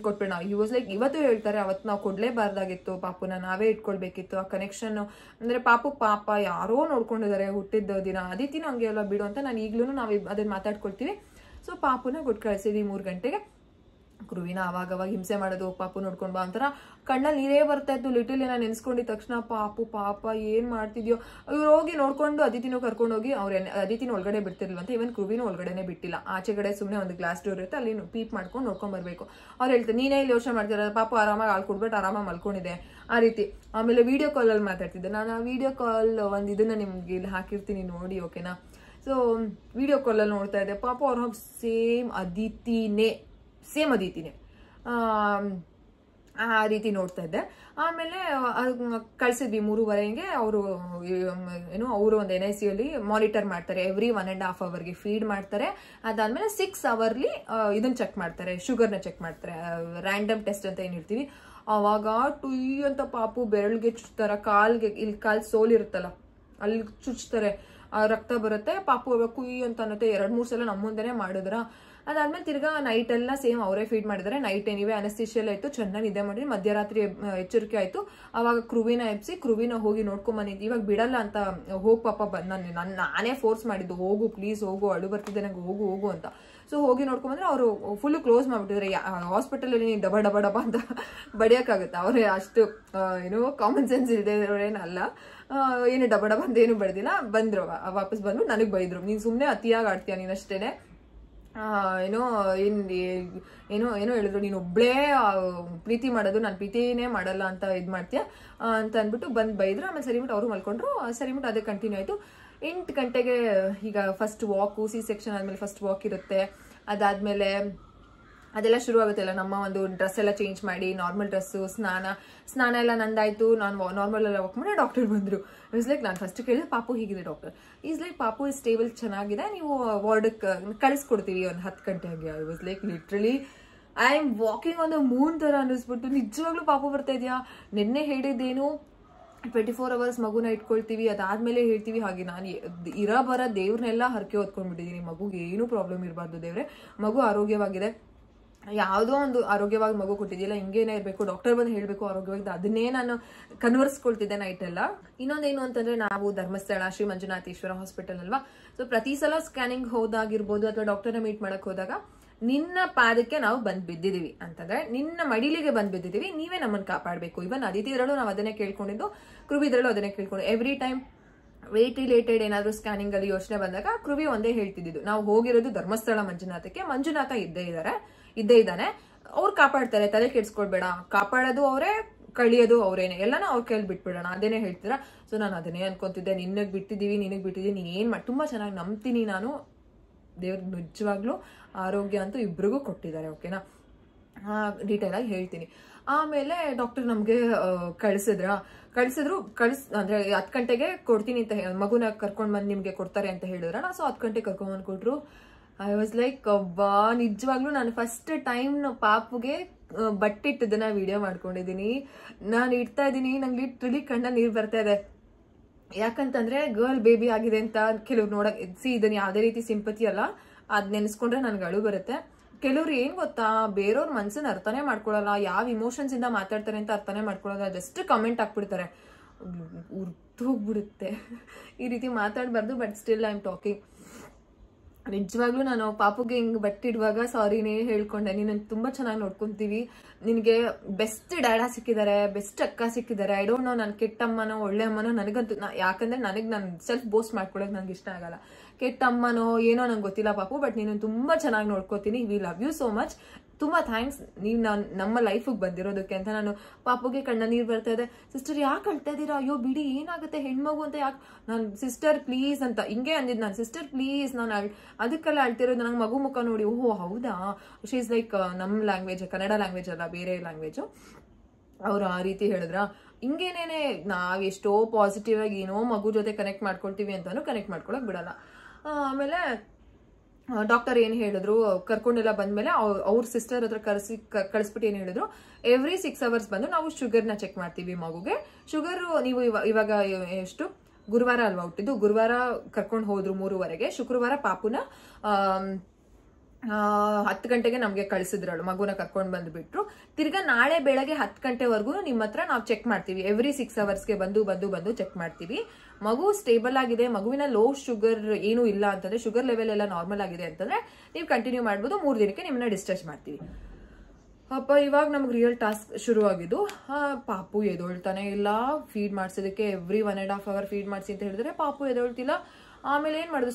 ಕೊಟ್ಬಿಡೋಣ. ಹಿ ವಾಸ್ ಲೈಕ್, ಇವತ್ತು ಹೇಳ್ತಾರೆ, ಅವತ್ತು ನಾವು ಕೊಡ್ಲೇಬಾರ್ದಾಗಿತ್ತು, ಪಾಪುನ ನಾವೇ ಇಟ್ಕೊಳ್ಬೇಕಿತ್ತು. ಆ ಕನೆಕ್ಷನ್ ಅಂದ್ರೆ ಪಾಪ ಯಾರೋ ನೋಡ್ಕೊಂಡಿದ್ದಾರೆ ಹುಟ್ಟಿದ ದಿನ. ಅದಿತಿನೂ ಹಂಗೆ ಎಲ್ಲ ಬಿಡು ಅಂತ ನಾನು ಈಗ್ಲೂ ನಾವು ಅದನ್ನ ಮಾತಾಡ್ಕೊಳ್ತೀವಿ. ಸೊ ಪಾಪುನ ಕೊಟ್ಟು ಕಳಿಸಿದ್ವಿ 3 ಗಂಟೆಗೆ. ಕೃವಿನ ಅವಾಗವಾಗ ಹಿಂಸೆ ಮಾಡೋದು, ಪಾಪು ನೋಡ್ಕೊಂಡ್ ಬಾ ಒಂಥರ ಕಣ್ಣಲ್ಲಿ ನೀರೇ ಬರ್ತಾ ಇತ್ತು. ಲಿಟಲ್ ನಾನು ನೆನ್ಸ್ಕೊಂಡಿದ ತಕ್ಷಣ ಪಾಪ ಏನ್ ಮಾಡ್ತಿದ್ಯೋ. ಇವ್ರು ಹೋಗಿ ನೋಡ್ಕೊಂಡು ಅದಿತಿನೂ ಕರ್ಕೊಂಡು ಹೋಗಿ, ಅದಿತಿನ ಒಳಗಡೆ ಬಿಡ್ತಿರ್ಲಿಲ್ವಂತ, ಇವನ್ ಕೃವಿನೂ ಒಳಗಡೆನೆ ಬಿಟ್ಟಿಲ್ಲ. ಆಚೆಗಡೆ ಸುಮ್ಮನೆ ಒಂದು ಗ್ಲಾಸ್ ಡೋರ್ ಇರುತ್ತೆ, ಅಲ್ಲಿ ಪೀಪ್ ಮಾಡ್ಕೊಂಡು ನೋಡ್ಕೊಂಡ್ ಬರ್ಬೇಕು. ಅವ್ರು ಹೇಳ್ತಾರೆ, ನೀನೇ ಇಲ್ಲಿ ಯೋಚನೆ ಮಾಡ್ತೀರ, ಪಾಪು ಆರಾಮಾಗಿ ಹಾಲು ಕೊಡ್ಬಿಟ್ಟು ಆರಾಮಾಗಿ ಮಲ್ಕೊಂಡಿದೆ ಆ ರೀತಿ. ಆಮೇಲೆ ವಿಡಿಯೋ ಕಾಲಲ್ಲಿ ಮಾತಾಡ್ತಿದ್ದೆ ನಾನು. ಆ ವಿಡಿಯೋ ಕಾಲ್ ಒಂದು ಇದನ್ನ ನಿಮ್ಗೆ ಇಲ್ಲಿ ಹಾಕಿರ್ತೀನಿ ನೋಡಿ, ಓಕೆನಾ. ಸೊ ವಿಡಿಯೋ ಕಾಲಲ್ಲಿ ನೋಡ್ತಾ ಇದ್ದೆ, ಪಾಪ ಅವ್ರ ಸೇಮ್ ಅದಿತಿನೇ ಆ ರೀತಿ ನೋಡ್ತಾ ಇದ್ದೆ. ಆಮೇಲೆ ಕಳ್ಸಿದ್ವಿ 3:30ಗೆ. ಅವರು ಅವರು ಒಂದು NICU ಅಲ್ಲಿ ಮಾನಿಟರ್ ಮಾಡ್ತಾರೆ, ಎವ್ರಿ 1.5 hourಗೆ ಫೀಡ್ ಮಾಡ್ತಾರೆ. ಅದಾದ್ಮೇಲೆ 6 hourಲಿ ಇದನ್ನ ಚೆಕ್ ಮಾಡ್ತಾರೆ, ಶುಗರ್ನ ಚೆಕ್ ಮಾಡ್ತಾರೆ, ರ್ಯಾಂಡಮ್ ಟೆಸ್ಟ್ ಅಂತ ಏನ್ ಹೇಳ್ತೀವಿ. ಅವಾಗ ಟುಯ್ ಅಂತ ಪಾಪು ಬೆರಳಿಗೆ ಚುಚ್ತಾರ, ಇಲ್ಲಿ ಕಾಲ್ ಸೋಲ್ ಇರುತ್ತಲ್ಲ ಅಲ್ಲಿ ಚುಚ್ತಾರೆ, ರಕ್ತ ಬರುತ್ತೆ. ಪಾಪು ಕುಯ್ ಅಂತ ಅನ್ನತ್ತೆ. 2-3 ಸಲ ನಮ್ಮ ಮುಂದೆನೆ ಮಾಡಿದ್ರ. ಅದಾದ್ಮೇಲೆ ತಿರ್ಗಾ ನೈಟ್ ಎಲ್ಲ ಸೇಮ್ ಅವರೇ ಫೀಡ್ ಮಾಡಿದ್ದಾರೆ. ನೈಟ್ ಏನಿವೆ ಅನಸ್ತೀಶಿಯಲ್ ಆಯ್ತು, ಚೆನ್ನಾಗಿ ನಿದ್ದೆ ಮಾಡಿದ್ವಿ. ಮಧ್ಯರಾತ್ರಿ ಎಚ್ಚರಿಕೆ ಆಯ್ತು. ಅವಾಗ ಕೃವಿನ ಎಬ್ಸಿ ಕೃವಿನ ಹೋಗಿ ನೋಡ್ಕೊಂಡ್ ಬಂದಿದ್ವಿ. ಇವಾಗ ಬಿಡಲ್ಲ ಅಂತ, ಹೋಗ್ ಪಾಪ ನಾನೇ ಫೋರ್ಸ್ ಮಾಡಿದ್ದು, ಹೋಗು ಪ್ಲೀಸ್ ಹೋಗು, ಅಳು ಬರ್ತಿದ್ದೆ ನಂಗೆ, ಹೋಗು ಅಂತ. ಸೊ ಹೋಗಿ ನೋಡ್ಕೊಂಡ್ಬಂದ್ರೆ ಅವರು ಫುಲ್ ಕ್ಲೋಸ್ ಮಾಡ್ಬಿಟ್ಟಿದ್ರೆ. ಹಾಸ್ಪಿಟಲ್ ಅಲ್ಲಿ ನೀನು ಡಬ ಅಂತ ಬಡಿಯಕ್ಕಾಗುತ್ತೆ? ಅವ್ರೆ ಅಷ್ಟು ಕಾಮನ್ ಸೆನ್ಸ್ ಇಲ್ದೇನಲ್ಲ. ಏನು ಡಬ ಅಂತ ಏನು ಬಡ್ದಿಲ್ಲ. ಬಂದ್ರು, ವಾಪಸ್ ಬಂದು ನನಗ್ ಬೈದ್ರು, ನೀನ್ ಸುಮ್ನೆ ಅತಿಯಾಗಿ ಆಡ್ತೀಯ ನೀನಷ್ಟೇನೆ, ಏನೋ ಹೇಳಿದ್ರು, ನೀನು ಒಬ್ಳೇ ಪ್ರೀತಿ ಮಾಡೋದು, ನಾನು ಪ್ರೀತಿನೇ ಮಾಡಲ್ಲ ಅಂತ ಇದ್ ಮಾಡ್ತೀಯ ಅಂತ ಅಂದ್ಬಿಟ್ಟು ಬೈದ್ರು. ಆಮೇಲೆ ಸರಿಬಿಟ್ಟು ಅವರು ಮಲ್ಕೊಂಡ್ರು. ಸರಿಬಿಟ್ಟು ಅದೇ ಕಂಟಿನ್ಯೂ ಆಯ್ತು. 8 ಗಂಟೆಗೆ ಈಗ ಫಸ್ಟ್ ವಾಕು, C-section ಆದ್ಮೇಲೆ ಫಸ್ಟ್ ವಾಕ್ ಇರುತ್ತೆ. ಅದಾದ್ಮೇಲೆ ಅದೆಲ್ಲ ಶುರು ಆಗುತ್ತಲ್ಲ, ನಮ್ಮ ಒಂದು ಡ್ರೆಸ್ ಎಲ್ಲ ಚೇಂಜ್ ಮಾಡಿ, ನಾರ್ಮಲ್ ಡ್ರೆಸ್ಸು, ಸ್ನಾನ ಎಲ್ಲ ನಂದಾಯ್ತು. ನಾನು ನಾರ್ಮಲ್ ಎಲ್ಲ ವಾಕ್ ಮಾಡಿ ಡಾಕ್ಟರ್ ಬಂದ್ರು. ಇಸ್ ಲೈಕ್, ನಾನು ಫಸ್ಟ್ ಕೇಳಿದ್ರೆ ಪಾಪು ಹೀಗಿದೆ ಡಾಕ್ಟರ್. ಈಸ್ ಲೈಕ್, ಪಾಪು ಇಸ್ ಸ್ಟೇಬಲ್, ಚೆನ್ನಾಗಿದೆ, ನೀವು ವಾರ್ಡಕ್ಕೆ ಕಳಿಸ್ಕೊಡ್ತೀವಿ ಒಂದು 10 ಗಂಟೆಗೆ. I was like literally I am walking on the Moon ತರ ಅನ್ನಿಸ್ಬಿಟ್ಟು. ನಿಜವಾಗ್ಲೂ ಪಾಪು ಬರ್ತಾ ಇದೆಯಾ? ನಿನ್ನೆ ಹೇಳಿದ್ದೇನು 24 hours ಮಗುನ ಇಟ್ಕೊಳ್ತೀವಿ, ಅದಾದ್ಮೇಲೆ ಹೇಳ್ತೀವಿ. ಹಾಗೆ ನಾನು ಬರ ದೇವ್ರನ್ನೆಲ್ಲ ಹರಕೆ ಹೊತ್ಕೊಂಡ್ಬಿಟ್ಟಿದ್ದೀನಿ. ಮಗುಗೆ ಏನೂ ಪ್ರಾಬ್ಲಮ್ ಇರಬಾರ್ದು ದೇವ್ರೆ, ಮಗು ಆರೋಗ್ಯವಾಗಿದೆ, ಯಾವುದೋ ಒಂದು ಆರೋಗ್ಯವಾಗಿ ಮಗು ಕೊಟ್ಟಿದ್ದಿಲ್ಲ, ಹಿಂಗೇನೆ ಇರಬೇಕು, ಡಾಕ್ಟರ್ ಬಂದು ಹೇಳಬೇಕು ಆರೋಗ್ಯವಾಗಿದೆ, ಅದನ್ನೇ ನಾನು ಕನ್ವರ್ಸ್ಕೊಳ್ತಿದ್ದೆ ನೈಟ್ ಎಲ್ಲ. ಇನ್ನೊಂದೇನು ಅಂತಂದ್ರೆ, ನಾವು ಧರ್ಮಸ್ಥಳ ಶ್ರೀ ಮಂಜುನಾಥೇಶ್ವರ ಹಾಸ್ಪಿಟಲ್ ಅಲ್ವಾ. ಸೊ ಪ್ರತಿ ಸಲ ಸ್ಕ್ಯಾನಿಂಗ್ ಹೋದಾಗಿರ್ಬೋದು ಅಥವಾ ಡಾಕ್ಟರ್ನ ಮೀಟ್ ಮಾಡಕ್ ಹೋದಾಗ, ನಿನ್ನ ಪಾದಕ್ಕೆ ನಾವು ಬಂದ್ ಬಿದ್ದಿದೀವಿ ಅಂತಂದ್ರೆ, ನಿನ್ನ ಮಡಿಲಿಗೆ ಬಂದ್ ಬಿದ್ದಿದೀವಿ, ನೀವೇ ನಮ್ಮನ್ನ ಕಾಪಾಡಬೇಕು. ಇವನ್ ಅದಿತಿ ಇದ್ರಲ್ಲೂ ನಾವು ಅದನ್ನೇ ಕೇಳ್ಕೊಂಡಿದ್ದು, ಕೃವಿ ಇದ್ರಲ್ಲೂ ಅದನ್ನೇ ಕೇಳ್ಕೊಂಡು, ಎವ್ರಿ ಟೈಮ್ ವೇಟ್ ರಿಲೇಟೆಡ್ ಏನಾದ್ರು ಸ್ಕ್ಯಾನಿಂಗ್ ಅಲ್ಲಿ ಯೋಚನೆ ಬಂದಾಗ ಕೃವಿ ಒಂದೇ ಹೇಳ್ತಿದ್ದು, ನಾವು ಹೋಗಿರೋದು ಧರ್ಮಸ್ಥಳ ಮಂಜುನಾಥಕ್ಕೆ, ಮಂಜುನಾಥ ಇದ್ದೇ ಇದ್ದಾನೆ, ಅವ್ರು ಕಾಪಾಡ್ತಾರೆ, ತಲೆ ಕೆಡ್ಸ್ಕೊಳ್ಬೇಡ, ಕಾಪಾಡೋದು ಅವರೇ, ಕಳಿಯೋದು ಅವ್ರೇನೆ, ಎಲ್ಲಾನು ಅವ್ರ ಕೈಯಲ್ಲಿ ಬಿಟ್ಬಿಡೋಣ, ಅದೇನೇ ಹೇಳ್ತೀರಾ. ಸೊ ನಾನು ಅದನ್ನೇ ಅನ್ಕೊಂತಿದ್ದೆ, ನಿನಗ್ ಬಿಟ್ಟಿದೀವಿ, ನೀನ್ ಏನ್ ಮಾಡಿ, ತುಂಬಾ ಚೆನ್ನಾಗಿ ನಂಬ್ತೀನಿ ನಾನು, ದೇವ್ರ ನಿಜವಾಗ್ಲೂ ಆರೋಗ್ಯ ಅಂತೂ ಇಬ್ರಿಗೂ ಕೊಟ್ಟಿದ್ದಾರೆ. ಓಕೆನಾ, ಡೀಟೇಲ್ ಆಗಿ ಹೇಳ್ತೀನಿ. ಆಮೇಲೆ ಡಾಕ್ಟರ್ ನಮ್ಗೆ ಕಳಿಸಿದ್ರು ಅಂದ್ರೆ 10 ಗಂಟೆಗೆ ಕೊಡ್ತೀನಿ ಅಂತ, ಮಗುನ ಕರ್ಕೊಂಡ್ ಬಂದು ನಿಮ್ಗೆ ಕೊಡ್ತಾರೆ ಅಂತ ಹೇಳಿದ್ರಣ. ಸೊ 10 ಗಂಟೆಗೆ ಕರ್ಕೊಂಡ್ ಕೊಟ್ರು. ಐ ವಾಸ್ ಲೈಕ್ ಅಬ್ಬಾ, ನಿಜವಾಗ್ಲೂ ನಾನು ಫಸ್ಟ್ ಟೈಮ್ ಪಾಪುಗೆ ಬಟ್ಟಿಟ್ಟದನ್ನ ವಿಡಿಯೋ ಮಾಡ್ಕೊಂಡಿದೀನಿ. ನಾನು ಇಡ್ತಾ ಇದೀನಿ, ನಂಗೆ ಲಿಟ್ರಲಿ ಕಣ್ಣ ನೀರ್ ಬರ್ತಾ ಇದೆ. ಯಾಕಂತಂದ್ರೆ ಗರ್ಲ್ ಬೇಬಿ ಆಗಿದೆ ಅಂತ ಕೆಲವ್ರು ನೋಡಕ್ ಇದನ್ನ ಯಾವ್ದೇ ರೀತಿ ಸಿಂಪತಿ ಅಲ್ಲ, ಅದ್ ನೆನ್ಸ್ಕೊಂಡ್ರೆ ನನ್ಗೆ ಅಳು ಬರುತ್ತೆ. ಕೆಲವ್ರು ಏನ್ ಗೊತ್ತಾ, ಬೇರೆಯವ್ರ ಮನ್ಸನ್ನ ಅರ್ಥನೇ ಮಾಡ್ಕೊಳಲ್ಲ, ಯಾವ ಇಮೋಷನ್ಸ್ ಇಂದ ಮಾತಾಡ್ತಾರೆ ಅಂತ ಅರ್ಥನೇ ಮಾಡ್ಕೊಳಲ್ಲ, ಜಸ್ಟ್ ಕಮೆಂಟ್ ಹಾಕ್ಬಿಡ್ತಾರೆ. ಉರ್ದೋಗ್ಬಿಡುತ್ತೆ, ಈ ರೀತಿ ಮಾತಾಡ್ಬಾರ್ದು. But still I am talking. ನಿಜವಾಗ್ಲೂ ನಾನು ಪಾಪುಗೆ ಹಿಂಗ್ ಬಟ್ಟಿಡುವಾಗ ಸಾರಿನೇ ಹೇಳ್ಕೊಂಡೆ, ನೀನು ತುಂಬಾ ಚೆನ್ನಾಗಿ ನೋಡ್ಕೊಂತೀವಿ, ನಿನಗೆ ಬೆಸ್ಟ್ ಡ್ಯಾಡ ಸಿಕ್ಕಿದ್ದಾರೆ, ಬೆಸ್ಟ್ ಅಕ್ಕ ಸಿಕ್ಕಿದ್ದಾರೆ. ಐ ಡೋಂಟ್ ನೋ ನಾನು ಕೆಟ್ಟಮ್ಮನೋ ಒಳ್ಳೆ ಅಮ್ಮನೋ, ನನಗಂತೂ ಯಾಕಂದ್ರೆ ನಾನು ಸೆಲ್ಫ್ ಬೋಸ್ಟ್ ಮಾಡ್ಕೊಳಕ್ ನಂಗೆ ಇಷ್ಟ ಆಗಲ್ಲ. ಕೆಟ್ಟ ಅಮ್ಮನೋ ಏನೋ ನಂಗೆ ಗೊತ್ತಿಲ್ಲ ಪಾಪು, ಬಟ್ ನೀನು ತುಂಬಾ ಚೆನ್ನಾಗಿ ನೋಡ್ಕೋತೀನಿ. We love you so much. ತುಂಬಾ ಥ್ಯಾಂಕ್ಸ್ ನೀವು ನಮ್ಮ ಲೈಫಿಗೆ ಬಂದಿರೋದಕ್ಕೆ ಅಂತ. ನಾನು ಪಾಪುಗೆ ಕಣ್ಣ ನೀರು ಬರ್ತಾ ಇದೆ. ಸಿಸ್ಟರ್ ಯಾಕೆ ಅಳ್ತಾ ಇದ್ದೀರಾ, ಅಯ್ಯೋ ಬಿಡಿ ಏನಾಗುತ್ತೆ ಹೆಣ್ಮಗು ಅಂತ, ಯಾಕೆ ನಾನು ಸಿಸ್ಟರ್ ಪ್ಲೀಸ್ ಅಂತ ಹಿಂಗೆ ಅಂದಿದ್ದು. ನಾನು ಸಿಸ್ಟರ್ ಪ್ಲೀಸ್, ನಾನು ಅದಕ್ಕೆಲ್ಲ ಅಳ್ತಿರೋದು, ನಂಗೆ ಮಗು ಮುಖ ನೋಡಿ ಓಹೋ ಹೌದಾ, ಶಿ ಇಸ್ ಲೈಕ್ ನಮ್ಮ ಲ್ಯಾಂಗ್ವೇಜ್, ಕನ್ನಡ ಲ್ಯಾಂಗ್ವೇಜ್ ಅಲ್ಲ ಬೇರೆ ಲ್ಯಾಂಗ್ವೇಜು. ಅವ್ರು ಆ ರೀತಿ ಹೇಳಿದ್ರ. ಹಿಂಗೇನೇನೆ ನಾವ್ ಎಷ್ಟೋ ಪಾಸಿಟಿವ್ ಆಗಿ ಏನೋ ಮಗು ಜೊತೆ ಕನೆಕ್ಟ್ ಮಾಡ್ಕೊಳ್ತೀವಿ ಅಂತಾನು ಕನೆಕ್ಟ್ ಮಾಡ್ಕೊಳಕ್ ಬಿಡಲ್ಲ. ಆಮೇಲೆ ಡಾಕ್ಟರ್ ಏನ್ ಹೇಳಿದ್ರು, ಕರ್ಕೊಂಡೆಲ್ಲ ಬಂದ್ಮೇಲೆ ಅವ್ರ ಸಿಸ್ಟರ್ ಹತ್ರ ಕಳಿಸ್ಬಿಟ್ಟು ಏನ್ ಹೇಳಿದ್ರು, ಎವ್ರಿ 6 hours ಬಂದು ನಾವು ಶುಗರ್ನ ಚೆಕ್ ಮಾಡ್ತೀವಿ ಮಗುಗೆ. ಶುಗರ್ ನೀವು ಇವಾಗ ಎಷ್ಟು ಗುರುವಾರ ಅಲ್ವಾ ಹುಟ್ಟಿದ್ದು, ಗುರುವಾರ ಕರ್ಕೊಂಡು ಹೋದ್ರು 3:30ಗೆ, ಶುಕ್ರವಾರ ಪಾಪುನ 10 ಗಂಟೆಗೆ ನಮ್ಗೆ ಕಳಿಸಿದ್ರಳು, ಮಗುನ ಕರ್ಕೊಂಡ್ ಬಂದ್ಬಿಟ್ರು. ತಿರ್ಗಾ ನಾಳೆ ಬೆಳಗ್ಗೆ 10 ಗಂಟೆವರೆಗೂ ನಿಮ್ಮ ಹತ್ರ ನಾವು ಚೆಕ್ ಮಾಡ್ತೀವಿ, ಎವ್ರಿ 6 hours ಬಂದು ಚೆಕ್ ಮಾಡ್ತೀವಿ. ಮಗು ಸ್ಟೇಬಲ್ ಆಗಿದೆ, ಮಗುವಿನ ಲೋ ಶುಗರ್ ಏನು ಇಲ್ಲ ಅಂತಂದ್ರೆ, ಶುಗರ್ ಲೆವೆಲ್ ಎಲ್ಲ ನಾರ್ಮಲ್ ಆಗಿದೆ ಅಂತಂದ್ರೆ ನೀವು ಕಂಟಿನ್ಯೂ ಮಾಡ್ಬೋದು. 3 ದಿನಕ್ಕೆ ನಿಮ್ಮನ್ನ ಡಿಸ್ಚಾರ್ಜ್ ಮಾಡ್ತೀವಿ. ಅಪ್ಪ ಇವಾಗ ನಮ್ಗೆ ರಿಯಲ್ ಟಾಸ್ಕ್ ಶುರು ಆಗಿದ್ದು. ಪಾಪು ಎದೊಳ್ತಾನೆ ಇಲ್ಲ, ಫೀಡ್ ಮಾಡ್ಸೋದಕ್ಕೆ ಎವ್ರಿ 1.5 hour ಫೀಡ್ ಮಾಡಿಸಿ ಅಂತ ಹೇಳಿದ್ರೆ ಪಾಪು ಎದೊಳ್ತಿಲ್ಲ. ಆಮೇಲೆ ಏನ್ ಮಾಡುದು,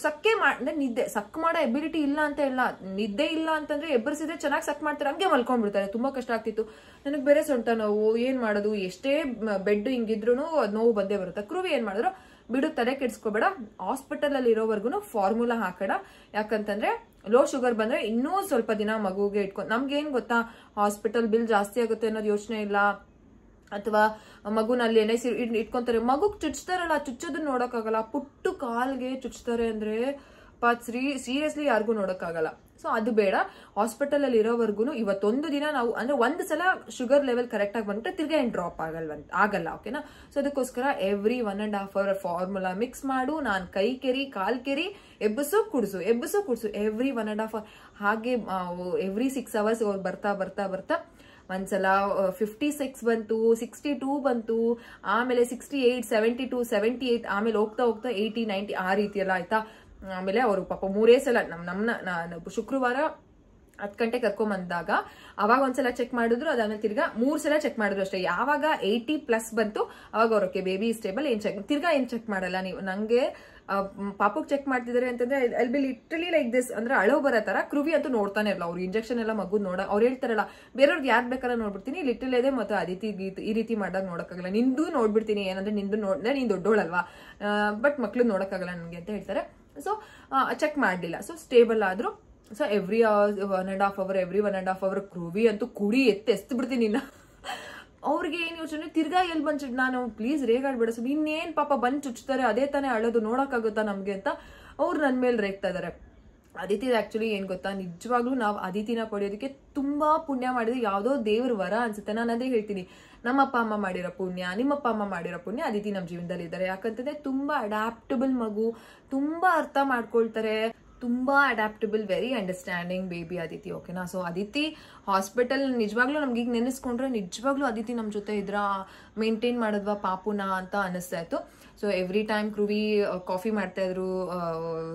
ನಿದ್ದೆ ಸಕ್ ಮಾಡೋ ಎಬಿಲಿಟಿ ಇಲ್ಲ ಅಂತ ಇಲ್ಲ, ನಿದ್ದೆ ಇಲ್ಲ ಅಂತಂದ್ರೆ ಎಬ್ಬರಿಸಿದ್ರೆ ಚೆನ್ನಾಗಿ ಸಕ್ ಮಾಡ್ತಾರೆ, ಹಂಗೆ ಮಲ್ಕೊಂಡ್ಬಿಡ್ತಾರೆ. ತುಂಬಾ ಕಷ್ಟ ಆಗ್ತಿತ್ತು ನನಗೆ. ಬೇರೆ ಸೊಂಟ ನೋವು, ಏನ್ ಮಾಡೋದು, ಎಷ್ಟೇ ಬೆಡ್ ಹಿಂಗಿದ್ರು ಅದು ನೋವು ಬಂದೇ ಬರುತ್ತೆ. ಕೃವಿ ಏನ್ ಮಾಡಿದ್ರು, ಬಿಡು ತಲೆ ಕೆಡ್ಸ್ಕೋಬೇಡ, ಹಾಸ್ಪಿಟಲ್ ಅಲ್ಲಿ ಇರೋವರೆಗೂ ಫಾರ್ಮುಲಾ ಹಾಕೋಣ, ಯಾಕಂತಂದ್ರೆ ಲೋ ಶುಗರ್ ಬಂದ್ರೆ ಇನ್ನೂ ಸ್ವಲ್ಪ ದಿನ ಮಗುಗೆ ಇಟ್ಕೊಂಡು, ನಮ್ಗೆ ಏನ್ ಗೊತ್ತಾ, ಹಾಸ್ಪಿಟಲ್ ಬಿಲ್ ಜಾಸ್ತಿ ಆಗುತ್ತೆ ಅನ್ನೋದು ಯೋಚನೆ ಇಲ್ಲ, ಅಥವಾ ಮಗುನಲ್ಲಿ ಎಣ್ಣೆ ಇಟ್ಕೊಂತಾರೆ, ಮಗುಗ್ ಚುಚ್ತಾರಲ್ಲ, ಚುಚ್ಚೋದನ್ನ ನೋಡಕ್ಕಾಗಲ್ಲ. ಪುಟ್ಟು ಕಾಲ್ಗೆ ಚುಚ್ತಾರೆ ಅಂದ್ರೆ ಸೀರಿಯಸ್ಲಿ ಯಾರಿಗೂ ನೋಡಕ್ಕಾಗಲ್ಲ. ಸೊ ಅದು ಬೇಡ, ಹಾಸ್ಪಿಟಲ್ ಅಲ್ಲಿ ಇರೋವರೆಗೂ ಇವತ್ತೊಂದು ದಿನ ನಾವು ಅಂದ್ರೆ ಒಂದ್ ಸಲ ಶುಗರ್ ಲೆವೆಲ್ ಕರೆಕ್ಟ್ ಆಗಿ ಬಂದ್ರೆ ತಿರ್ಗಾ ಏನ್ ಡ್ರಾಪ್ ಆಗಲ್ಲ. ಓಕೆನಾ. ಸೊ ಅದಕ್ಕೋಸ್ಕರ ಎವ್ರಿ 1.5 hour ಫಾರ್ಮುಲಾ ಮಿಕ್ಸ್ ಮಾಡು, ನಾನ್ ಕೈ ಕೆರಿ ಕಾಲ್ ಕೆರಿ ಎಬ್ಬಸು ಕುಡ್ಸು ಎವ್ರಿ 1.5 hour. ಹಾಗೆ ಎವ್ರಿ 6 hours ಅವ್ರು ಬರ್ತಾ ಒಂದ್ಸಲ 56 ಬಂತು, 62 ಬಂತು, ಆಮೇಲೆ 68, 72, 78, ಆಮೇಲೆ ಹೋಗ್ತಾ 80, 90 ಆ ರೀತಿ ಎಲ್ಲ ಆಯ್ತಾ. ಆಮೇಲೆ ಅವರು ಪಾಪ 3 ಸಲ ನಮ್ಮನ್ನ ಶುಕ್ರವಾರ 10 ಗಂಟೆ ಕರ್ಕೊಂಡ್ ಬಂದಾಗ ಅವಾಗ ಒಂದ್ಸಲ ಚೆಕ್ ಮಾಡಿದ್ರು, ಅದಾದ್ಮೇಲೆ ತಿರ್ಗಾ 3 ಸಲ ಚೆಕ್ ಮಾಡಿದ್ರು ಅಷ್ಟೇ. ಯಾವಾಗ 80+ ಬಂತು ಅವಾಗ ಅವ್ರಕ್ಕೆ ಬೇಬಿ ಸ್ಟೇಬಲ್, ತಿರ್ಗಾ ಏನ್ ಚೆಕ್ ಮಾಡಲ್ಲ ನೀವು. ನಂಗೆ ಪಾಪಕ್ ಚೆಕ್ ಮಾಡ್ತಿದಾರೆ ಅಂತಂದ್ರೆ I B literally like this, ಅಂದ್ರೆ ಅಳೋ ಬರೋ ತರ. ಕೃವಿ ಅಂತೂ ನೋಡ್ತಾನೆ ಇರಲ್ಲ, ಅವ್ರು ಇಂಜೆಕ್ಷನ್ ಎಲ್ಲ ಮಗು ಅವ್ರು ಹೇಳ್ತಾರಲ್ಲ, ಬೇರೆಯವ್ರಿಗೆ ಯಾರು ಬೇಕಾದ್ರೆ ನೋಡ್ಬಿಡ್ತೀನಿ, ಲಿಟಲ್ ಇದೆ ಮತ್ತೆ ಅದಿತಿ ಈ ರೀತಿ ಮಾಡ್ದಾಗ ನೋಡಕ್ಕಾಗಲ್ಲ, ನಿಂದು ನೋಡ್ಬಿಡ್ತೀನಿ, ಏನಂದ್ರೆ ನಿಂದು ನೋಡಿದ್ರೆ ನೀನ್ ದೊಡ್ಡೋಳಲ್ವಾ, ಬಟ್ ಮಕ್ಳು ನೋಡಕ್ಕಾಗಲ್ಲ ನನ್ಗೆ ಅಂತ ಹೇಳ್ತಾರೆ. ಸೊ ಚೆಕ್ ಮಾಡ್ಲಿಲ್ಲ, ಸೊ ಸ್ಟೇಬಲ್ ಆದ್ರು. ಸೊ ಎವ್ರಿ 1.5 hour ಕೃವಿ ಅಂತೂ ಕುಡಿ ಎತ್ತು ಬಿಡ್ತೀನಿ ಇನ್ನ. ಅವ್ರಿಗೆ ಏನ್ ಯೋಚನೆ, ತಿರ್ಗಾ ಎಲ್ಲಿ ಬಂದ್ ನಾನು ಪ್ಲೀಸ್ ರೇಗಾಡ್ಬೇಡ, ಇನ್ನೇನ್ ಪಾಪ ಬಂದ್ ಚುಚ್ತಾರೆ, ಅದೇ ತಾನೇ ಅಳೋದು, ನೋಡಕ್ಕಾಗುತ್ತಾ ನಮ್ಗೆ ಅಂತ ಅವ್ರು ನನ್ ಮೇಲೆ ರೇಗ್ತಾ ಇದಾರೆ. ಅದಿತಿ ಆಕ್ಚುಲಿ ಏನ್ ಗೊತ್ತಾ, ನಿಜವಾಗ್ಲೂ ನಾವು ಅದಿತಿನ ಪಡೆಯೋದಕ್ಕೆ ತುಂಬಾ ಪುಣ್ಯ ಮಾಡಿದ್ರೆ, ಯಾವ್ದೋ ದೇವ್ರ ವರ ಅನ್ಸುತ್ತೆ. ನಾನು ಅದೇ ಹೇಳ್ತೀನಿ, ನಮ್ಮಪ್ಪ ಅಮ್ಮ ಮಾಡಿರೋ ಪುಣ್ಯ, ನಿಮ್ಮಪ್ಪ ಅಮ್ಮ ಮಾಡಿರೋ ಪುಣ್ಯ, ಅದಿತಿ ನಮ್ ಜೀವನದಲ್ಲಿ ಇದ್ದಾರೆ. ಯಾಕಂತಂದ್ರೆ ತುಂಬಾ ಅಡ್ಯಾಪ್ಟಬಲ್ ಮಗು, ತುಂಬಾ ಅರ್ಥ ಮಾಡ್ಕೊಳ್ತಾರೆ, ತುಂಬಾ adaptable, very understanding baby Aditi. ಓಕೆನಾ. ಸೊ ಅದಿತಿ ಹಾಸ್ಪಿಟಲ್ ನಿಜವಾಗ್ಲೂ ನಮ್ಗೆ ಈಗ ನೆನೆಸ್ಕೊಂಡ್ರೆ ನಿಜವಾಗ್ಲೂ ಅದಿತಿ ನಮ್ ಜೊತೆ ಇದ್ರ ಮೇಂಟೈನ್ ಮಾಡಿದ್ವಾ ಪಾಪುನ ಅಂತ ಅನಿಸ್ತಾ ಇತ್ತು. ಸೊ ಎವ್ರಿ ಟೈಮ್ ಕೃವಿ ಕಾಫಿ ಮಾಡ್ತಾ ಇದ್ರು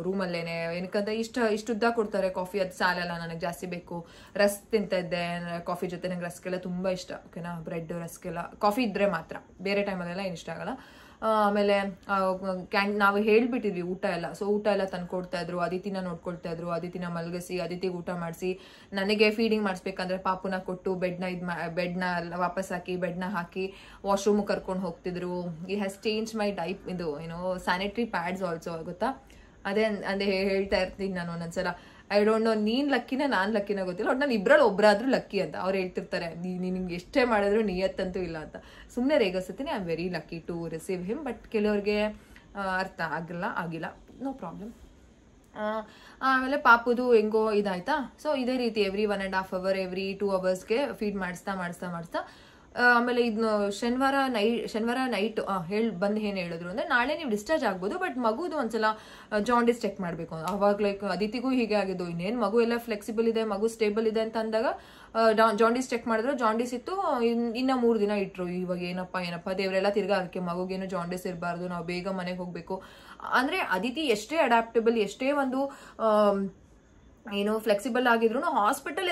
ರೂಮಲ್ಲೇನೆ, ಏನಕ್ಕಂತ ಇಷ್ಟುದ್ದ ಕೊಡ್ತಾರೆ ಕಾಫಿ, ಅದು ಸಾಲಲ್ಲ, ನನಗೆ ಜಾಸ್ತಿ ಬೇಕು. ರಸ್ಕ್ ತಿಂತಾ ಇದ್ದೆ ಕಾಫಿ ಜೊತೆ, ನಂಗೆ ರಸ್ಕೆಲ್ಲ ತುಂಬಾ ಇಷ್ಟ. ಓಕೆನಾ. ಬ್ರೆಡ್ ರಸ್ಕೆಲ್ಲ, ಕಾಫಿ ಇದ್ರೆ ಮಾತ್ರ, ಬೇರೆ ಟೈಮಲ್ಲೆಲ್ಲ ಏನು ಇಷ್ಟ ಆಗಲ್ಲ. ಆಮೇಲೆ ನಾವು ಹೇಳ್ಬಿಟ್ಟಿದ್ವಿ ಊಟ ಎಲ್ಲ, ಸೊ ಊಟ ಎಲ್ಲ ತಂದು ಕೊಡ್ತಾ ಇದ್ರು, ಅದಿತಿನ ನೋಡ್ಕೊಳ್ತಾ ಇದ್ರು, ಅದಿತಿನ ಮಲಗಿಸಿ ಅದಿತಿಗೆ ಊಟ ಮಾಡಿಸಿ, ನನಗೆ ಫೀಡಿಂಗ್ ಮಾಡಿಸ್ಬೇಕಂದ್ರೆ ಪಾಪುನ ಕೊಟ್ಟು ಬೆಡ್ನ ವಾಪಸ್ ಹಾಕಿ ಬೆಡ್ನ ಹಾಕಿ ವಾಶ್ರೂಮ್ ಕರ್ಕೊಂಡು ಹೋಗ್ತಿದ್ರು. ಈ ಹ್ಯಾಸ್ ಚೇಂಜ್ ಮೈ ಟೈಪ್ ಇದು ಸ್ಯಾನಿಟರಿ ಪ್ಯಾಡ್ಸ್ ಆಲ್ಸೋ, ಗೊತ್ತಾ? ಅದೇ ಹೇಳ್ತಾ ಇರ್ತೀನಿ ನಾನು ಒಂದೊಂದ್ಸಲ. ಐ ಡೋಂಟ್ ನೋ ನೀನ್ ಲಕ್ಕಿನ ನಾನ್ ಲಕ್ಕಿನ ಗೊತ್ತಿಲ್ಲ, ಒಟ್ಟು ನಾನು ಇಬ್ಬರಲ್ಲಿ ಒಬ್ಬರಾದ್ರೂ ಲಕ್ಕಿ ಅಂತ ಅವ್ರು ಹೇಳ್ತಿರ್ತಾರೆ. ನಿನ್ಗೆ ಎಷ್ಟೇ ಮಾಡಿದ್ರು ನಿಯತ್ತಂತೂ ಇಲ್ಲ ಅಂತ. ಸುಮ್ಮನೆ ರೇಗಿಸ್ತೀನಿ. I am very lucky to receive him. But ಕೆಲವ್ರಿಗೆ ಅರ್ಥ ಆಗಿಲ್ಲ, ನೋ ಪ್ರಾಬ್ಲಮ್. ಆಮೇಲೆ ಪಾಪುದು ಹೆಂಗೋ ಇದಾಯ್ತಾ. ಸೊ ಇದೇ ರೀತಿ every 1.5 hour every 2 hours feed ಮಾಡಿಸ್ತಾ ಆಮೇಲೆ ಇದನ್ನ ಶನಿವಾರ ನೈಟ್ ಬಂದು ಏನ್ ಹೇಳಿದ್ರು ಅಂದ್ರೆ, ನಾಳೆ ನೀವು ಡಿಸ್ಚಾರ್ಜ್ ಆಗ್ಬೋದು, ಬಟ್ ಮಗುದು ಒಂದ್ಸಲ ಜಾಂಡಿಸ್ ಚೆಕ್ ಮಾಡ್ಬೇಕು. ಅವಾಗ ಲೈಕ್ ಅದಿತಿಗೂ ಹೀಗೆ ಆಗಿದ್ದು, ಇನ್ನೇನು ಮಗು ಎಲ್ಲ ಫ್ಲೆಕ್ಸಿಬಲ್ ಇದೆ, ಮಗು ಸ್ಟೇಬಲ್ ಇದೆ ಅಂತ ಅಂದಾಗ ಜಾಂಡಿಸ್ ಚೆಕ್ ಮಾಡಿದ್ರು, ಜಾಂಡಿಸ್ ಇತ್ತು. ಇನ್ನ 3 ದಿನ ಇಟ್ರು. ಇವಾಗ ಏನಪ್ಪ ದೇವರೆಲ್ಲ ತಿರ್ಗಾ ಅದಕ್ಕೆ ಮಗುಗೇನು ಜಾಂಡಿಸ್ ಇರಬಾರ್ದು, ನಾವು ಬೇಗ ಮನೆಗೆ ಹೋಗ್ಬೇಕು ಅಂದ್ರೆ. ಅದಿತಿ ಎಷ್ಟೇ ಅಡಾಪ್ಟಬಲ್, ಎಷ್ಟೇ ಒಂದು ಫ್ಲೆಕ್ಸಿಬಲ್ ಆಗಿದ್ರು, ಹಾಸ್ಪಿಟಲ್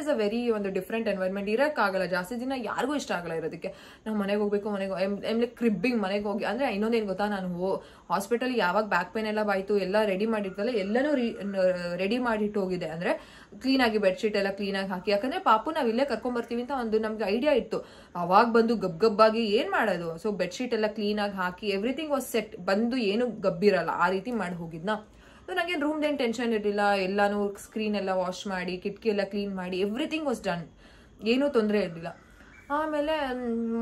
ಇಸ್ ಅ ವೆರಿ ಒಂದು ಡಿಫ್ರೆಂಟ್ ಎನ್ವೈರ್ಮೆಂಟ್. ಇರಕ್ಕಾಗಲ್ಲ ಜಾಸ್ತಿ ದಿನ, ಯಾರಿಗೂ ಇಷ್ಟ ಆಗಲ್ಲ ಇರೋದಕ್ಕೆ. ನಾವು ಮನೆಗೆ ಹೋಗ್ಬೇಕು, ಕ್ರಿಬ್ಬಿಂಗ್ ಮನೆಗೆ ಹೋಗಿ ಅಂದ್ರೆ. ಇನ್ನೊಂದೇನು ಗೊತ್ತಾ, ನಾನು ಹಾಸ್ಪಿಟಲ್ ಯಾವಾಗ ಬ್ಯಾಕ್ ಪೇನ್ ಎಲ್ಲ ಬಾಯ್ತು ಎಲ್ಲ ರೆಡಿ ಮಾಡಿರ್ತಲ್ಲ, ಎಲ್ಲನೂ ರೆಡಿ ಮಾಡಿಟ್ಟು ಹೋಗಿದೆ. ಅಂದ್ರೆ ಕ್ಲೀನ್ ಆಗಿ ಬೆಡ್ಶೀಟ್ ಎಲ್ಲ ಕ್ಲೀನ್ ಆಗಿ ಹಾಕಿ, ಯಾಕಂದ್ರೆ ಪಾಪು ನಾವ್ ಇಲ್ಲೇ ಕರ್ಕೊಂಡ್ ಬರ್ತೀವಿ ಅಂತ ಒಂದು ನಮ್ಗೆ ಐಡಿಯಾ ಇತ್ತು. ಅವಾಗ ಬಂದು ಗಬ್ಬಾಗಿ ಏನ್ ಮಾಡೋದು, ಸೊ ಬೆಡ್ಶೀಟ್ ಎಲ್ಲ ಕ್ಲೀನ್ ಆಗಿ ಹಾಕಿ ಎವ್ರಿಥಿಂಗ್ ವಾಸ್ ಸೆಟ್. ಬಂದು ಏನು ಗಬ್ಬಿರಲ್ಲ ಆ ರೀತಿ ಮಾಡಿ ಹೋಗಿದ್ನಾ. ನನಗೇನು ರೂಮ್ದೇನು ಟೆನ್ಷನ್ ಇರಲಿಲ್ಲ. ಎಲ್ಲಾನು ಸ್ಕ್ರೀನ್ ಎಲ್ಲ ವಾಶ್ ಮಾಡಿ, ಕಿಟಕಿ ಎಲ್ಲ ಕ್ಲೀನ್ ಮಾಡಿ, ಎವ್ರಿಥಿಂಗ್ ವಾಸ್ ಡನ್, ಏನೂ ತೊಂದರೆ ಇರಲಿಲ್ಲ. ಆಮೇಲೆ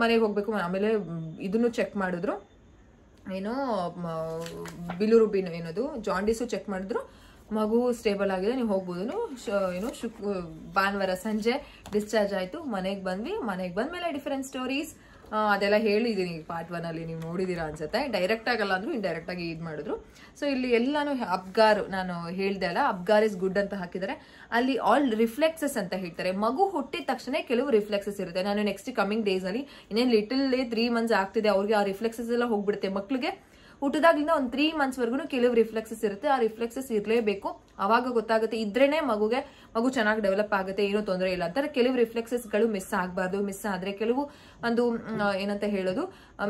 ಮನೆಗೆ ಹೋಗ್ಬೇಕು. ಆಮೇಲೆ ಇದನ್ನು ಚೆಕ್ ಮಾಡಿದ್ರು, ಬಿಲಿರುಬಿನ್ ಏನದು ಜಾಂಡಿಸು ಚೆಕ್ ಮಾಡಿದ್ರು. ಮಗು ಸ್ಟೇಬಲ್ ಆಗಿದೆ, ನೀವು ಹೋಗ್ಬೋದು. ಭಾನುವಾರ ಸಂಜೆ ಡಿಸ್ಚಾರ್ಜ್ ಆಯ್ತು. ಮನೆಗೆ ಬಂದ್ಮೇಲೆ ಡಿಫರೆಂಟ್ ಸ್ಟೋರೀಸ್ ಅದೆಲ್ಲ ಹೇಳಿದೀನಿ ಪಾರ್ಟ್ 1 ಅಲ್ಲಿ, ನೀವು ನೋಡಿದೀರಾ ಅನ್ಸುತ್ತೆ. ಡೈರೆಕ್ಟ್ ಆಗಲ್ಲ ಅಂದ್ರು ಇಂಡೈರೆಕ್ಟ್ ಆಗಿ ಇದು ಮಾಡಿದ್ರು. ಸೊ ಇಲ್ಲಿ ಎಲ್ಲಾನು ಅಬ್ಗಾರ್, ನಾನು ಹೇಳ್ದೆ ಅಲ್ಲ, ಅಬ್ಗಾರ್ ಇಸ್ ಗುಡ್ ಅಂತ ಹಾಕಿದ್ದಾರೆ. ಅಲ್ಲಿ ಆಲ್ ರಿಫ್ಲೆಕ್ಸಸ್ ಅಂತ ಹೇಳ್ತಾರೆ. ಮಗು ಹುಟ್ಟಿದ ತಕ್ಷಣ ಕೆಲವು ರಿಫ್ಲೆಕ್ಸಸ್ ಇರುತ್ತೆ. ನಾನು ನೆಕ್ಸ್ಟ್ ಕಮಿಂಗ್ ಡೇಸ್ ಅಲ್ಲಿ ಇನ್ನೇನು ಲಿಟಲ್ 3 months ಆಗ್ತಿದೆ, ಅವ್ರಿಗೆ ಆ ರಿಫ್ಲೆಕ್ಸಸ್ ಎಲ್ಲ ಹೋಗ್ಬಿಡುತ್ತೆ. ಮಕ್ಳಿಗೆ ಹುಟ್ಟಿದಾಗ್ಲಿಂದ ಒಂದು 3 months ವರ್ಗು ಕೆಲವು ರಿಫ್ಲೆಕ್ಸಸ್ ಇರುತ್ತೆ. ಆ ರಿಫ್ಲೆಕ್ಸಸ್ ಇರಲೇಬೇಕು, ಅವಾಗ ಗೊತ್ತಾಗುತ್ತೆ. ಇದ್ರೇನೆ ಮಗು ಚೆನ್ನಾಗಿ ಡೆವಲಪ್ ಆಗುತ್ತೆ, ಏನೋ ತೊಂದರೆ ಇಲ್ಲ ಅಂತಾರೆ. ಕೆಲವು ರಿಫ್ಲೆಕ್ಸಸ್ ಗಳು ಮಿಸ್ ಆಗಬಾರ್ದು. ಮಿಸ್ ಆದ್ರೆ ಕೆಲವು ಒಂದು ಏನಂತ ಹೇಳೋದು,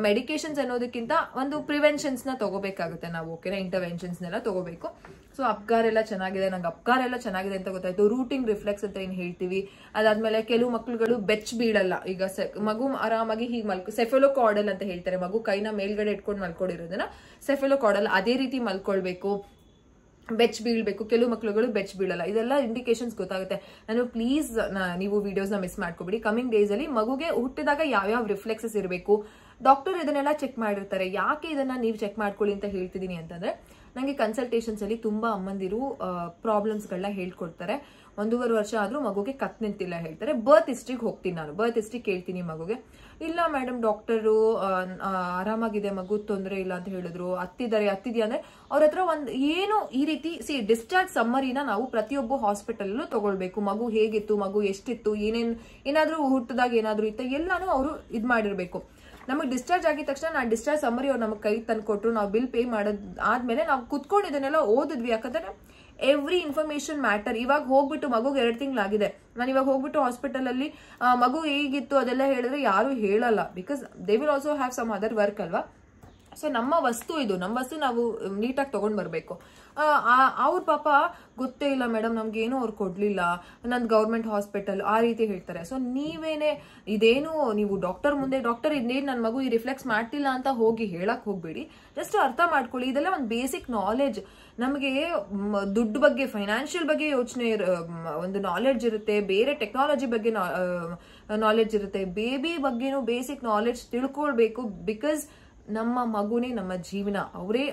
ಮೆಡಿಕೇಶನ್ಸ್ ಅನ್ನೋದಕ್ಕಿಂತ ಒಂದು ಪ್ರಿವೆನ್ಷನ್ಸ್ ನ ತಗೋಬೇಕಾಗುತ್ತೆ ನಾವು. ಓಕೆನಾ, ಇಂಟರ್ವೆನ್ಷನ್ಸ್ ನೆಲ್ಲ ತಗೋಬೇಕು. ಸೊ ಅಬ್ಗಾರ್ ಎಲ್ಲ ಚೆನ್ನಾಗಿದೆ, ನಂಗೆ ಅಬ್ಗಾರ್ ಎಲ್ಲ ಚೆನ್ನಾಗಿದೆ ಅಂತ ಗೊತ್ತಾಯ್ತು. ರೂಟಿಂಗ್ ರಿಫ್ಲೆಕ್ಸ್ ಅಂತ ಏನ್ ಹೇಳ್ತೀವಿ. ಅದಾದ್ಮೇಲೆ ಕೆಲವು ಮಕ್ಳುಗಳು ಬೆಚ್ ಬೀಳಲ್ಲ. ಈಗ ಮಗು ಆರಾಮಾಗಿ ಹೀಗೆ ಸೆಫೆಲೋಕಾರ್ಡಲ್ ಅಂತ ಹೇಳ್ತಾರೆ. ಮಗು ಕೈನ ಮೇಲ್ಗಡೆ ಇಟ್ಕೊಂಡು ಮಲ್ಕೊಂಡಿರೋದನ್ನ ಸೆಫೆಲೋಕಾರ್ಡಲ್, ಅದೇ ರೀತಿ ಮಲ್ಕೊಳ್ಬೇಕು, ಬೆಚ್ ಬೀಳ್ಬೇಕು. ಕೆಲವು ಮಕ್ಳುಗಳು ಬೆಚ್ ಬೀಳಲ್ಲ. ಇದೆಲ್ಲ ಇಂಡಿಕೇಶನ್ಸ್ ಗೊತ್ತಾಗುತ್ತೆ. ಪ್ಲೀಸ್ ನೀವು ವಿಡಿಯೋಸ್ ನ ಮಿಸ್ ಮಾಡ್ಕೋಬಿಡಿ. ಕಮಿಂಗ್ ಡೇಸ್ ಅಲ್ಲಿ ಮಗುಗೆ ಹುಟ್ಟಿದಾಗ ಯಾವ್ಯಾವ ರಿಫ್ಲೆಕ್ಸಸ್ ಇರಬೇಕು, ಡಾಕ್ಟರ್ ಇದನ್ನೆಲ್ಲ ಚೆಕ್ ಮಾಡಿರ್ತಾರೆ. ಯಾಕೆ ಇದನ್ನ ನೀವು ಚೆಕ್ ಮಾಡ್ಕೊಳ್ಳಿ ಅಂತ ಹೇಳ್ತಿದೀನಿ ಅಂತಂದ್ರೆ, ನಂಗೆ ಕನ್ಸಲ್ಟೇಷನ್ಸ್ ಅಲ್ಲಿ ತುಂಬಾ ಅಮ್ಮಂದಿರು ಪ್ರಾಬ್ಲಮ್ಸ್ ಗಳನ್ನ ಹೇಳ್ಕೊಡ್ತಾರೆ. 1.5 ವರ್ಷ ಆದ್ರೂ ಮಗುಗೆ ಕತ್ ನಿಂತಿಲ್ಲ ಹೇಳ್ತಾರೆ. ಬರ್ತ್ ಹಿಸ್ಟ್ರಿಗೆ ಹೋಗ್ತೀನಿ ನಾನು, ಬರ್ತ್ ಹಿಸ್ಟ್ರಿ ಕೇಳ್ತೀನಿ ಮಗುಗೆ. ಇಲ್ಲ ಮೇಡಮ್, ಡಾಕ್ಟರು ಆರಾಮಾಗಿದೆ, ಮಗು ತೊಂದರೆ ಇಲ್ಲ ಅಂತ ಹೇಳಿದ್ರು. ಹತ್ತಿದ್ಯಾ ಅಂದ್ರೆ ಅವ್ರ ಹತ್ರ ಏನು ಈ ರೀತಿ ಡಿಸ್ಚಾರ್ಜ್ ಸಮ್ಮರಿನ ನಾವು ಪ್ರತಿಯೊಬ್ಬ ಹಾಸ್ಪಿಟಲ್ ತಗೊಳ್ಬೇಕು. ಮಗು ಹೇಗಿತ್ತು, ಮಗು ಎಷ್ಟಿತ್ತು, ಏನಾದ್ರೂ ಹುಟ್ಟದಾಗ ಏನಾದ್ರು ಇತ್ತ, ಎಲ್ಲಾನು ಅವರು ಇದ್ ಮಾಡಿರ್ಬೇಕು. ನಮಗೆ ಡಿಸ್ಚಾರ್ಜ್ ಆಗಿದ ತಕ್ಷಣ ನಾನು ಡಿಸ್ಚಾರ್ಜ್ ಸಮ್ಮರಿ ಅವ್ರು ನಮಗೆ ಕೈ ತಂದು ಕೊಟ್ರು, ನಾವು ಬಿಲ್ ಪೇ ಆದ್ಮೇಲೆ ನಾವು ಕುತ್ಕೊಂಡು ಇದನ್ನೆಲ್ಲ ಓದಿದ್ವಿ. ಯಾಕಂದ್ರೆ ಎವ್ರಿ ಇನ್ಫಾರ್ಮೇಶನ್ ಮ್ಯಾಟರ್. ಇವಾಗ ಹೋಗ್ಬಿಟ್ಟು ಮಗುಗೆ 2 ತಿಂಗಳಾಗಿದೆ, ನಾನು ಇವಾಗ ಹೋಗ್ಬಿಟ್ಟು ಹಾಸ್ಪಿಟಲ್ ಅಲ್ಲಿ ಮಗು ಹೇಗಿತ್ತು ಅದೆಲ್ಲ ಹೇಳಿದ್ರೆ ಯಾರು ಹೇಳಲ್ಲ. Because they will also have some other work ಅಲ್ವಾ. ಸೊ ನಮ್ಮ ವಸ್ತು ನಾವು ನೀಟಾಗಿ ತಗೊಂಡ್ ಬರ್ಬೇಕು. ಅವ್ರ ಪಾಪ ಗೊತ್ತೇ ಇಲ್ಲ ಮೇಡಮ್, ನಮ್ಗೇನು ಅವ್ರು ಕೊಡ್ಲಿಲ್ಲ, ನಂದು ಗೌರ್ಮೆಂಟ್ ಹಾಸ್ಪಿಟಲ್ ಆ ರೀತಿ ಹೇಳ್ತಾರೆ. ಸೊ ನೀವೇನೆ ಇದೇನು ನೀವು ಡಾಕ್ಟರ್ ಮುಂದೆ ಇದೇನು ನನ್ನ ಮಗು ಈ ರಿಫ್ಲೆಕ್ಸ್ ಮಾಡ್ತಿಲ್ಲ ಅಂತ ಹೋಗಿ ಹೇಳಕ್ ಹೋಗ್ಬೇಡಿ. ಜಸ್ಟ್ ಅರ್ಥ ಮಾಡ್ಕೊಳ್ಳಿ. ಇದೆಲ್ಲ ಒಂದು ಬೇಸಿಕ್ ನಾಲೆಡ್ಜ್. ನಮಗೆ ದುಡ್ಡು ಬಗ್ಗೆ, ಫೈನಾನ್ಷಿಯಲ್ ಬಗ್ಗೆ ಯೋಚನೆ, ಒಂದು ನಾಲೆಡ್ಜ್ ಇರುತ್ತೆ. ಬೇರೆ ಟೆಕ್ನಾಲಜಿ ಬಗ್ಗೆ ನಾಲೆಡ್ಜ್ ಇರುತ್ತೆ. ಬೇಬಿ ಬಗ್ಗೆನೂ ಬೇಸಿಕ್ ನಾಲೆಡ್ಜ್ ತಿಳ್ಕೊಳ್ಬೇಕು. ಬಿಕಾಸ್ ನಮ್ಮ ಮಗುನೇ ನಮ್ಮ ಜೀವನ.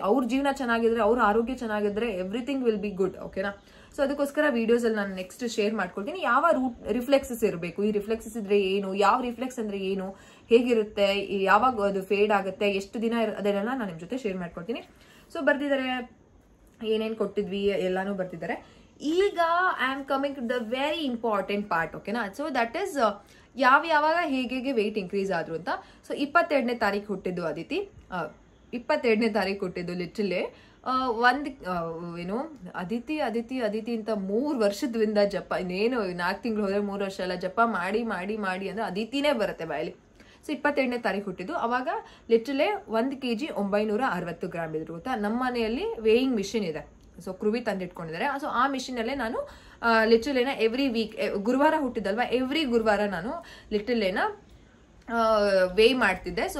ಅವ್ರ ಜೀವನ ಚೆನ್ನಾಗಿದ್ರೆ, ಅವ್ರ ಆರೋಗ್ಯ ಚೆನ್ನಾಗಿದ್ರೆ ಎವ್ರಿಥಿಂಗ್ ವಿಲ್ ಬಿ ಗುಡ್. ಓಕೆನಾ. ಸೊ ಅದಕ್ಕೋಸ್ಕರ ವಿಡಿಯೋಸ್ ಅಲ್ಲಿ ನಾನು ನೆಕ್ಸ್ಟ್ ಶೇರ್ ಮಾಡ್ಕೊಳ್ತೀನಿ. ಯಾವ ರಿಫ್ಲೆಕ್ಸಸ್ ಇರಬೇಕು, ಈ ರಿಫ್ಲೆಕ್ಸಸ್ ಇದ್ರೆ ಏನು, ಯಾವ ರಿಫ್ಲೆಕ್ಸ್ ಅಂದ್ರೆ ಏನು, ಹೇಗಿರುತ್ತೆ, ಯಾವಾಗ ಅದು ಫೇಡ್ ಆಗುತ್ತೆ, ಎಷ್ಟು ದಿನ, ಅದನ್ನೆಲ್ಲ ನಾನು ನಿಮ್ ಜೊತೆ ಶೇರ್ ಮಾಡ್ಕೊಳ್ತೀನಿ. ಸೊ ಬರ್ತಿದ್ದಾರೆ, ಏನೇನ್ ಕೊಟ್ಟಿದ್ವಿ ಎಲ್ಲಾನು ಬರ್ತಿದ್ದಾರೆ. ಈಗ I am coming to the very important part. ಓಕೆನಾ. ಸೊ ದಟ್ ಈಸ್ ಯಾವಾಗ ಹೇಗೆ ವೆಯ್ಟ್ ಇನ್ಕ್ರೀಸ್ ಆದ್ರು ಅಂತ. ಸೊ 22ನೇ ತಾರೀಕು ಹುಟ್ಟಿದ್ದು ಅದಿತಿ. 22ನೇ ತಾರೀಕು ಹುಟ್ಟಿದ್ದು ಲಿಟರಲಿ ಅದಿತಿ ಅಂತ 3 ವರ್ಷದಿಂದ ಜಪ, ಇನ್ನೇನು 4 ತಿಂಗಳು ಹೋದ್ರೆ 3 ವರ್ಷ ಎಲ್ಲ ಜಪ ಮಾಡಿ ಅಂದ್ರೆ ಅದಿತಿನೇ ಬರುತ್ತೆ ಬಾಯಲ್ಲಿ. ಸೊ 27ನೇ ತಾರೀಕು ಹುಟ್ಟಿದ್ದು. ಅವಾಗ ಲಿಟ್ರಲೆ 1 kg 960 ಗ್ರಾಮ್ ಇದ್ರು ಗೊತ್ತಾ. ನಮ್ಮ ಮನೆಯಲ್ಲಿ ವೇಯಿಂಗ್ ಮಿಷಿನ್ ಇದೆ, ಸೊ ಕೃವಿ ತಂದಿಟ್ಕೊಂಡಿದ್ದಾರೆ. ಸೊ ಆ ಮಿಷಿನಲ್ಲೇ ನಾನು ಲಿಟ್ರಲೇನ ಎವ್ರಿ ವೀಕ್, ಗುರುವಾರ ಹುಟ್ಟಿದಲ್ವಾ, ಎವ್ರಿ ಗುರುವಾರ ನಾನು ಲಿಟ್ರಲೇನ ವೇ ಮಾಡ್ತಿದ್ದೆ. ಸೊ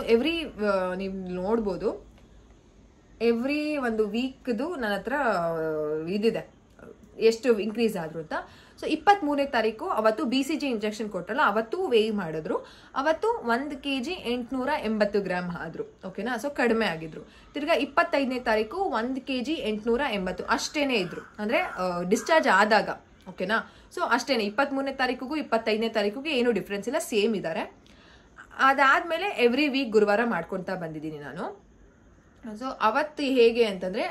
ನೀವು ನೋಡ್ಬೋದು ಎವ್ರಿ ಒಂದು ವೀಕ್ದು ನನ್ನ ಹತ್ರ ಇದಿದೆ ಎಷ್ಟು ಇನ್ಕ್ರೀಸ್ ಆದ್ರು ಅಂತ. ಸೊ 23ನೇ ತಾರೀಕು ಅವತ್ತು BCG ಇಂಜೆಕ್ಷನ್ ಕೊಟ್ಟಲ್ಲ, ಅವತ್ತು ವೇಯ್ ಮಾಡಿದ್ರು. ಅವತ್ತು 1 kg 880 ಗ್ರಾಮ್ ಆದ್ರು, ಓಕೆನಾ. ಸೊ ಕಡಿಮೆ ಆಗಿದ್ರು. ತಿರ್ಗಾ 25ನೇ ತಾರೀಕು 1 kg 880 ಅಷ್ಟೇನೆ ಇದ್ರು, ಅಂದ್ರೆ ಡಿಸ್ಚಾರ್ಜ್ ಆದಾಗ, ಓಕೆನಾ. ಸೊ ಅಷ್ಟೇನೆ 23ನೇ ತಾರೀಕಿಗೂ 25ನೇ ತಾರೀಕಿಗೂ ಏನು ಡಿಫ್ರೆನ್ಸ್ ಇಲ್ಲ, ಸೇಮ್ ಇದ್ದಾರೆ. ಅದಾದ್ಮೇಲೆ ಎವ್ರಿ ವೀಕ್ ಗುರುವಾರ ಮಾಡ್ಕೊಂತ ಬಂದಿದ್ದೀನಿ ನಾನು. ಸೊ ಅವತ್ತು ಹೇಗೆ ಅಂತಂದ್ರೆ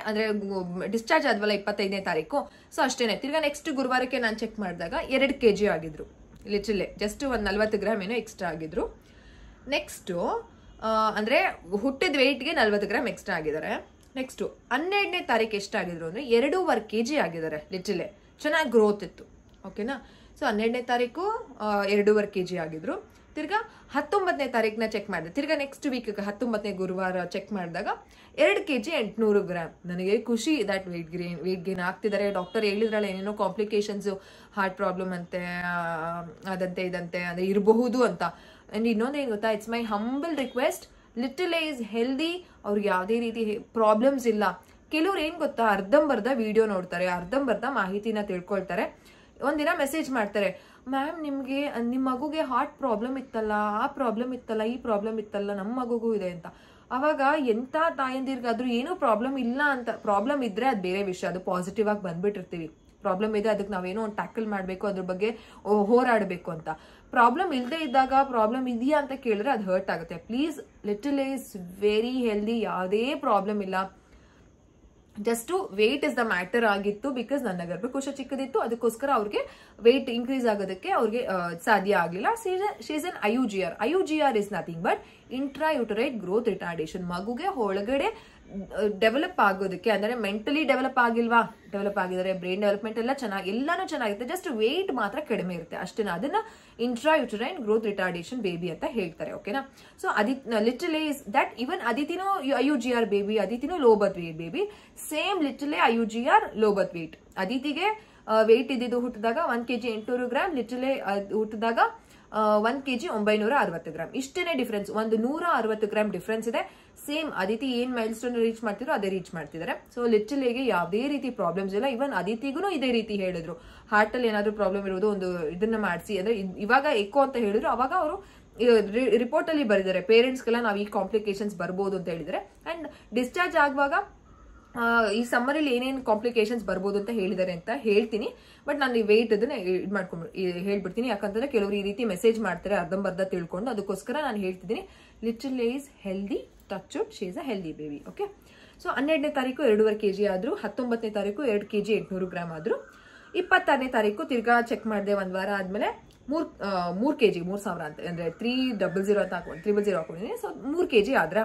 ಡಿಸ್ಚಾರ್ಜ್ ಆದ್ವಲ್ಲ 25ನೇ ತಾರೀಕು, ಸೊ ಅಷ್ಟೇನೆ. ತಿರ್ಗಾ ನೆಕ್ಸ್ಟ್ ಗುರುವಾರಕ್ಕೆ ನಾನು ಚೆಕ್ ಮಾಡಿದಾಗ 2 kg ಆಗಿದ್ರು, ಲಿಟ್ರಲಿ ಜಸ್ಟ್ ಒಂದು 40 ಗ್ರಾಮ್ ಏನೋ ಎಕ್ಸ್ಟ್ರಾ ಆಗಿದ್ರು. ನೆಕ್ಸ್ಟ್ ಅಂದ್ರೆ ಹುಟ್ಟಿದ ವೆಯ್ಟ್ಗೆ 40 ಗ್ರಾಮ್ ಎಕ್ಸ್ಟ್ರಾ ಆಗಿದ್ದಾರೆ. ನೆಕ್ಸ್ಟ್ 12ನೇ ತಾರೀಕು ಎಷ್ಟಾಗಿದ್ರು ಅಂದ್ರೆ 2.5 kg ಆಗಿದ್ದಾರೆ, ಲಿಟ್ರಲಿ ಚೆನ್ನಾಗಿ ಗ್ರೋತ್ ಇತ್ತು, ಓಕೆನಾ. ಸೊ 12ನೇ ತಾರೀಕು 2.5 kg ಆಗಿದ್ರು. ತಿರ್ಗಾ 19ನೇ ತಾರೀಕನ್ನ ಚೆಕ್ ಮಾಡಿದೆ. ತಿರ್ಗಾ ನೆಕ್ಸ್ಟ್ ವೀಕ್ 19ನೇ ಗುರುವಾರ ಚೆಕ್ ಮಾಡಿದಾಗ 2 kg 800 ಗ್ರಾಮ್. ನನಗೆ ಖುಷಿ ದಟ್ ವೇಟ್ ಗೇನ್ ಆಗ್ತಿದ್ದಾರೆ. ಡಾಕ್ಟರ್ ಹೇಳಿದ್ರಲ್ಲ ಏನೇನೋ ಕಾಂಪ್ಲಿಕೇಶನ್ಸ್, ಹಾರ್ಟ್ ಪ್ರಾಬ್ಲಮ್ ಅಂತೆ, ಅದಂತೆ ಇದಂತೆ ಅಂದ್ರೆ ಇರಬಹುದು ಅಂತ. ಅಂಡ್ ಇನ್ನೊಂದೇನು ಗೊತ್ತಾ, it's my humble request, little is healthy, ಅವ್ರಿಗೆ ಯಾವುದೇ ರೀತಿ ಪ್ರಾಬ್ಲಮ್ಸ್ ಇಲ್ಲ. ಕೆಲವ್ರು ಏನ್ ಗೊತ್ತಾ, ಅರ್ಧಂಬರ್ಧ ವಿಡಿಯೋ ನೋಡ್ತಾರೆ, ಅರ್ಧಂಬರ್ಧ ಮಾಹಿತಿನ ತಿಳ್ಕೊಳ್ತಾರೆ. ಒಂದಿನ ಮೆಸೇಜ್ ಮಾಡ್ತಾರೆ, ಮ್ಯಾಮ್ ನಿಮ್ಗೆ ನಿಮ್ಮ ಮಗುಗೆ ಹಾರ್ಟ್ ಪ್ರಾಬ್ಲಮ್ ಇತ್ತಲ್ಲ, ಆ ಪ್ರಾಬ್ಲಮ್ ಇತ್ತಲ್ಲ, ಈ ಪ್ರಾಬ್ಲಮ್ ಇತ್ತಲ್ಲ, ನಮ್ಮ ಮಗುಗೂ ಇದೆ ಅಂತ. ಅವಾಗ ಎಂತ ತಾಯಂದಿರ್ಗಾದ್ರೂ ಏನೂ ಪ್ರಾಬ್ಲಮ್ ಇಲ್ಲ ಅಂತ, ಪ್ರಾಬ್ಲಮ್ ಇದ್ರೆ ಅದು ಬೇರೆ ವಿಷಯ, ಅದು ಪಾಸಿಟಿವ್ ಆಗಿ ಬಂದ್ಬಿಟ್ಟಿರ್ತೀವಿ. ಪ್ರಾಬ್ಲಮ್ ಇದೆ, ಅದಕ್ಕೆ ನಾವೇನೋ ಒಂದು ಟ್ಯಾಕಲ್ ಮಾಡಬೇಕು, ಅದ್ರ ಬಗ್ಗೆ ಹೋರಾಡಬೇಕು ಅಂತ. ಪ್ರಾಬ್ಲಮ್ ಇಲ್ಲದೆ ಇದ್ದಾಗ ಪ್ರಾಬ್ಲಮ್ ಇದೆಯಾ ಅಂತ ಕೇಳಿದ್ರೆ ಅದು ಹರ್ಟ್ ಆಗುತ್ತೆ. Please, little is very healthy, ಯಾವುದೇ ಪ್ರಾಬ್ಲಮ್ ಇಲ್ಲ. Just weight is the matter ಆಗಿತ್ತು, ಬಿಕಾಸ್ ನನ್ನ ಗರ್ಭಕೋಶ ಚಿಕ್ಕದಿತ್ತು, ಅದಕ್ಕೋಸ್ಕರ ಅವ್ರಿಗೆ ವೇಟ್ ಇನ್ಕ್ರೀಸ್ ಆಗೋದಕ್ಕೆ ಅವ್ರಿಗೆ ಸಾಧ್ಯ ಆಗಲಿಲ್ಲ. She's an IUGR. IUGR is nothing but intrauterine growth retardation. ಮಗುಗೆ ಒಳಗಡೆ ಡೆವಲಪ್ ಆಗೋದಕ್ಕೆ, ಅಂದ್ರೆ ಮೆಂಟಲಿ ಡೆವಲಪ್ ಆಗಿಲ್ವಾ, ಡೆವಲಪ್ ಆಗಿದ್ದಾರೆ, ಬ್ರೈನ್ ಡೆವಲಪ್ಮೆಂಟ್ ಎಲ್ಲ ಎಲ್ಲಾನು ಚೆನ್ನಾಗಿರುತ್ತೆ, ಜಸ್ಟ್ ವೇಟ್ ಮಾತ್ರ ಕಡಿಮೆ ಇರುತ್ತೆ ಅಷ್ಟೇನಾ. ಅದನ್ನ ಇಂಟ್ರಾಯುಟರೈನ್ ಗ್ರೋತ್ ರಿಟಾರ್ಡೇಷನ್ ಬೇಬಿ ಅಂತ ಹೇಳ್ತಾರೆ, ಓಕೆನಾ. So literally is that even ಅದಿತಿನೂ IUGR ಬೇಬಿ, ಅದಿತಿನೂ low birth weight baby, same literally IUGR low birth weight. ಅದಿತಿಗೆ ವೇಟ್ ಇದ್ದಿದ್ದು ಹುಟ್ಟಿದಾಗ 1 kg 800 ಗ್ರಾಮ್, ಲಿಟರಲಿ ಹುಟ್ಟಿದಾಗ 1 kg 960 ಗ್ರಾಮ್. ಇಷ್ಟೇನೆ ಡಿಫ್ರೆನ್ಸ್, ಒಂದು 160 ಗ್ರಾಮ್ ಡಿಫ್ರೆನ್ಸ್ ಇದೆ. ಸೇಮ್ ಅದಿತಿ ಏನ್ ಮೈಲ್ ಸ್ಟೋನ್ ರೀಚ್ ಮಾಡ್ತಿದ್ರು ಅದೇ ರೀಚ್ ಮಾಡ್ತಿದ್ದಾರೆ. ಸೊ ಲಿಟರಲಿಗೆ ಯಾವುದೇ ರೀತಿ ಪ್ರಾಬ್ಲಮ್ಸ್ ಇಲ್ಲ. ಇವನ್ ಅದಿತಿಗೂ ಇದೇ ರೀತಿ ಹೇಳಿದ್ರು, ಹಾರ್ಟ್ ಅಲ್ಲಿ ಏನಾದ್ರು ಪ್ರಾಬ್ಲಮ್ ಇರೋದು ಒಂದು ಇದನ್ನ ಮಾಡಿಸಿ, ಅಂದ್ರೆ ಇವಾಗ ಎಕೋ ಅಂತ ಹೇಳಿದ್ರು, ಅವಾಗ ಅವರು ರಿಪೋರ್ಟ್ ಅಲ್ಲಿ ಬರೆದಿದ್ದಾರೆ ಪೇರೆಂಟ್ಸ್ಗೆಲ್ಲ ನಾವು ಈ ಕಾಂಪ್ಲಿಕೇಶನ್ಸ್ ಬರ್ಬೋದು ಅಂತ ಹೇಳಿದ್ರೆ. ಅಂಡ್ ಡಿಸ್ಚಾರ್ಜ್ ಆಗುವಾಗ ಈ ಸಮ್ಮರ್ ಅಲ್ಲಿ ಏನೇನು ಕಾಂಪ್ಲಿಕೇಶನ್ಸ್ ಬರ್ಬೋದು ಅಂತ ಹೇಳಿದ್ದಾರೆ ಅಂತ ಹೇಳ್ತೀನಿ. ಬಟ್ ನಾನು ಈ ವೇಟ್ ಅದನ್ನ ಇದು ಮಾಡ್ಕೊಂಡು ಹೇಳ್ಬಿಡ್ತೀನಿ, ಯಾಕಂತಂದ್ರೆ ಕೆಲವರು ಈ ರೀತಿ ಮೆಸೇಜ್ ಮಾಡ್ತಾರೆ ಅರ್ಧಂಬರ್ಧ ತಿಳ್ಕೊಂಡು. ಅದಕ್ಕೋಸ್ಕರ ನಾನು ಹೇಳ್ತಿದ್ದೀನಿ, little is healthy, touch wood, she is a healthy baby, okay. So 12ನೇ ತಾರೀಕು 2.5 kg ಆದ್ರು, 19ನೇ ತಾರೀಕು 2 kg 800 ಗ್ರಾಮ್ ಆದ್ರು. 26ನೇ ತಾರೀಕು ತಿರ್ಗಾ ಚೆಕ್ ಮಾಡಿದೆ, ಒಂದ್ ವಾರ ಆದ್ಮೇಲೆ 3 kg 3000 ಅಂತ, ಅಂದ್ರೆ 300 ಅಂತ ಹಾಕೊಂಡು 300 ಹಾಕೊಂಡಿದ್ದೀನಿ. ಸೊ 3 kg ಆದ್ರ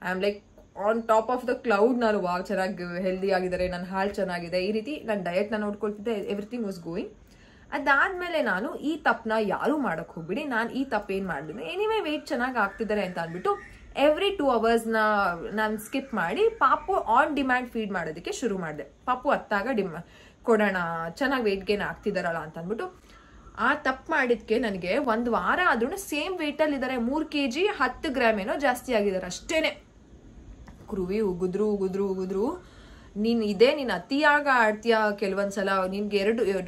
I am like on top of the cloud. ನಾನು ವಾವ್, ಚೆನ್ನಾಗಿ ಹೆಲ್ದಿ ಆಗಿದ್ದಾರೆ, ನನ್ನ ಹಾರ್ಟ್ ಚೆನ್ನಾಗಿದೆ, ಈ ರೀತಿ ನನ್ನ ಡಯಟ್ ನಾನು ನೋಡ್ಕೊಳ್ತಿದ್ದೆ, ಎವ್ರಿಥಿಂಗ್ ವಾಸ್ ಗೋಯಿಂಗ್. ಅದಾದ್ಮೇಲೆ ನಾನು ಈ ತಪ್ಪನ್ನ ಯಾರು ಮಾಡಕ್ ಹೋಗ್ಬಿಡಿ, ನಾನು ಈ ತಪ್ಪು ಏನ್ ಮಾಡಿದೆ, ಎನಿವೇ ವೆಯ್ಟ್ ಚೆನ್ನಾಗಿ ಆಗ್ತಿದ್ದಾರೆ ಅಂತ ಅಂದ್ಬಿಟ್ಟು ಎವ್ರಿ 2 hours ನಾನು ಸ್ಕಿಪ್ ಮಾಡಿ ಪಾಪು ಆನ್ ಡಿಮ್ಯಾಂಡ್ ಫೀಡ್ ಮಾಡೋದಕ್ಕೆ ಶುರು ಮಾಡಿದೆ. ಪಾಪು ಹತ್ತಾಗ ಕೊಡೋಣ, ಚೆನ್ನಾಗಿ ವೆಯ್ಟ್ ಗೇನ್ ಆಗ್ತಿದಾರಲ್ಲ ಅಂತ ಅಂದ್ಬಿಟ್ಟು. ಆ ತಪ್ಪು ಮಾಡಿದ್ಕೆ ನನಗೆ ಒಂದು ವಾರ ಆದ್ರೂ ಸೇಮ್ ವೆಯ್ಟ್ ಅಲ್ಲಿ ಇದಾರೆ, 3 kg 10 ಗ್ರಾಮ್ ಏನೋ ಜಾಸ್ತಿ ಆಗಿದ್ದಾರೆ ಅಷ್ಟೇನೆ. ಕೃವಿ ಉಗುದ್ರು ನೀನ್ ಅತಿಯಾಗ ಆಡ್ತೀಯ ಕೆಲವೊಂದ್ಸಲ. ನಿನ್ಗೆ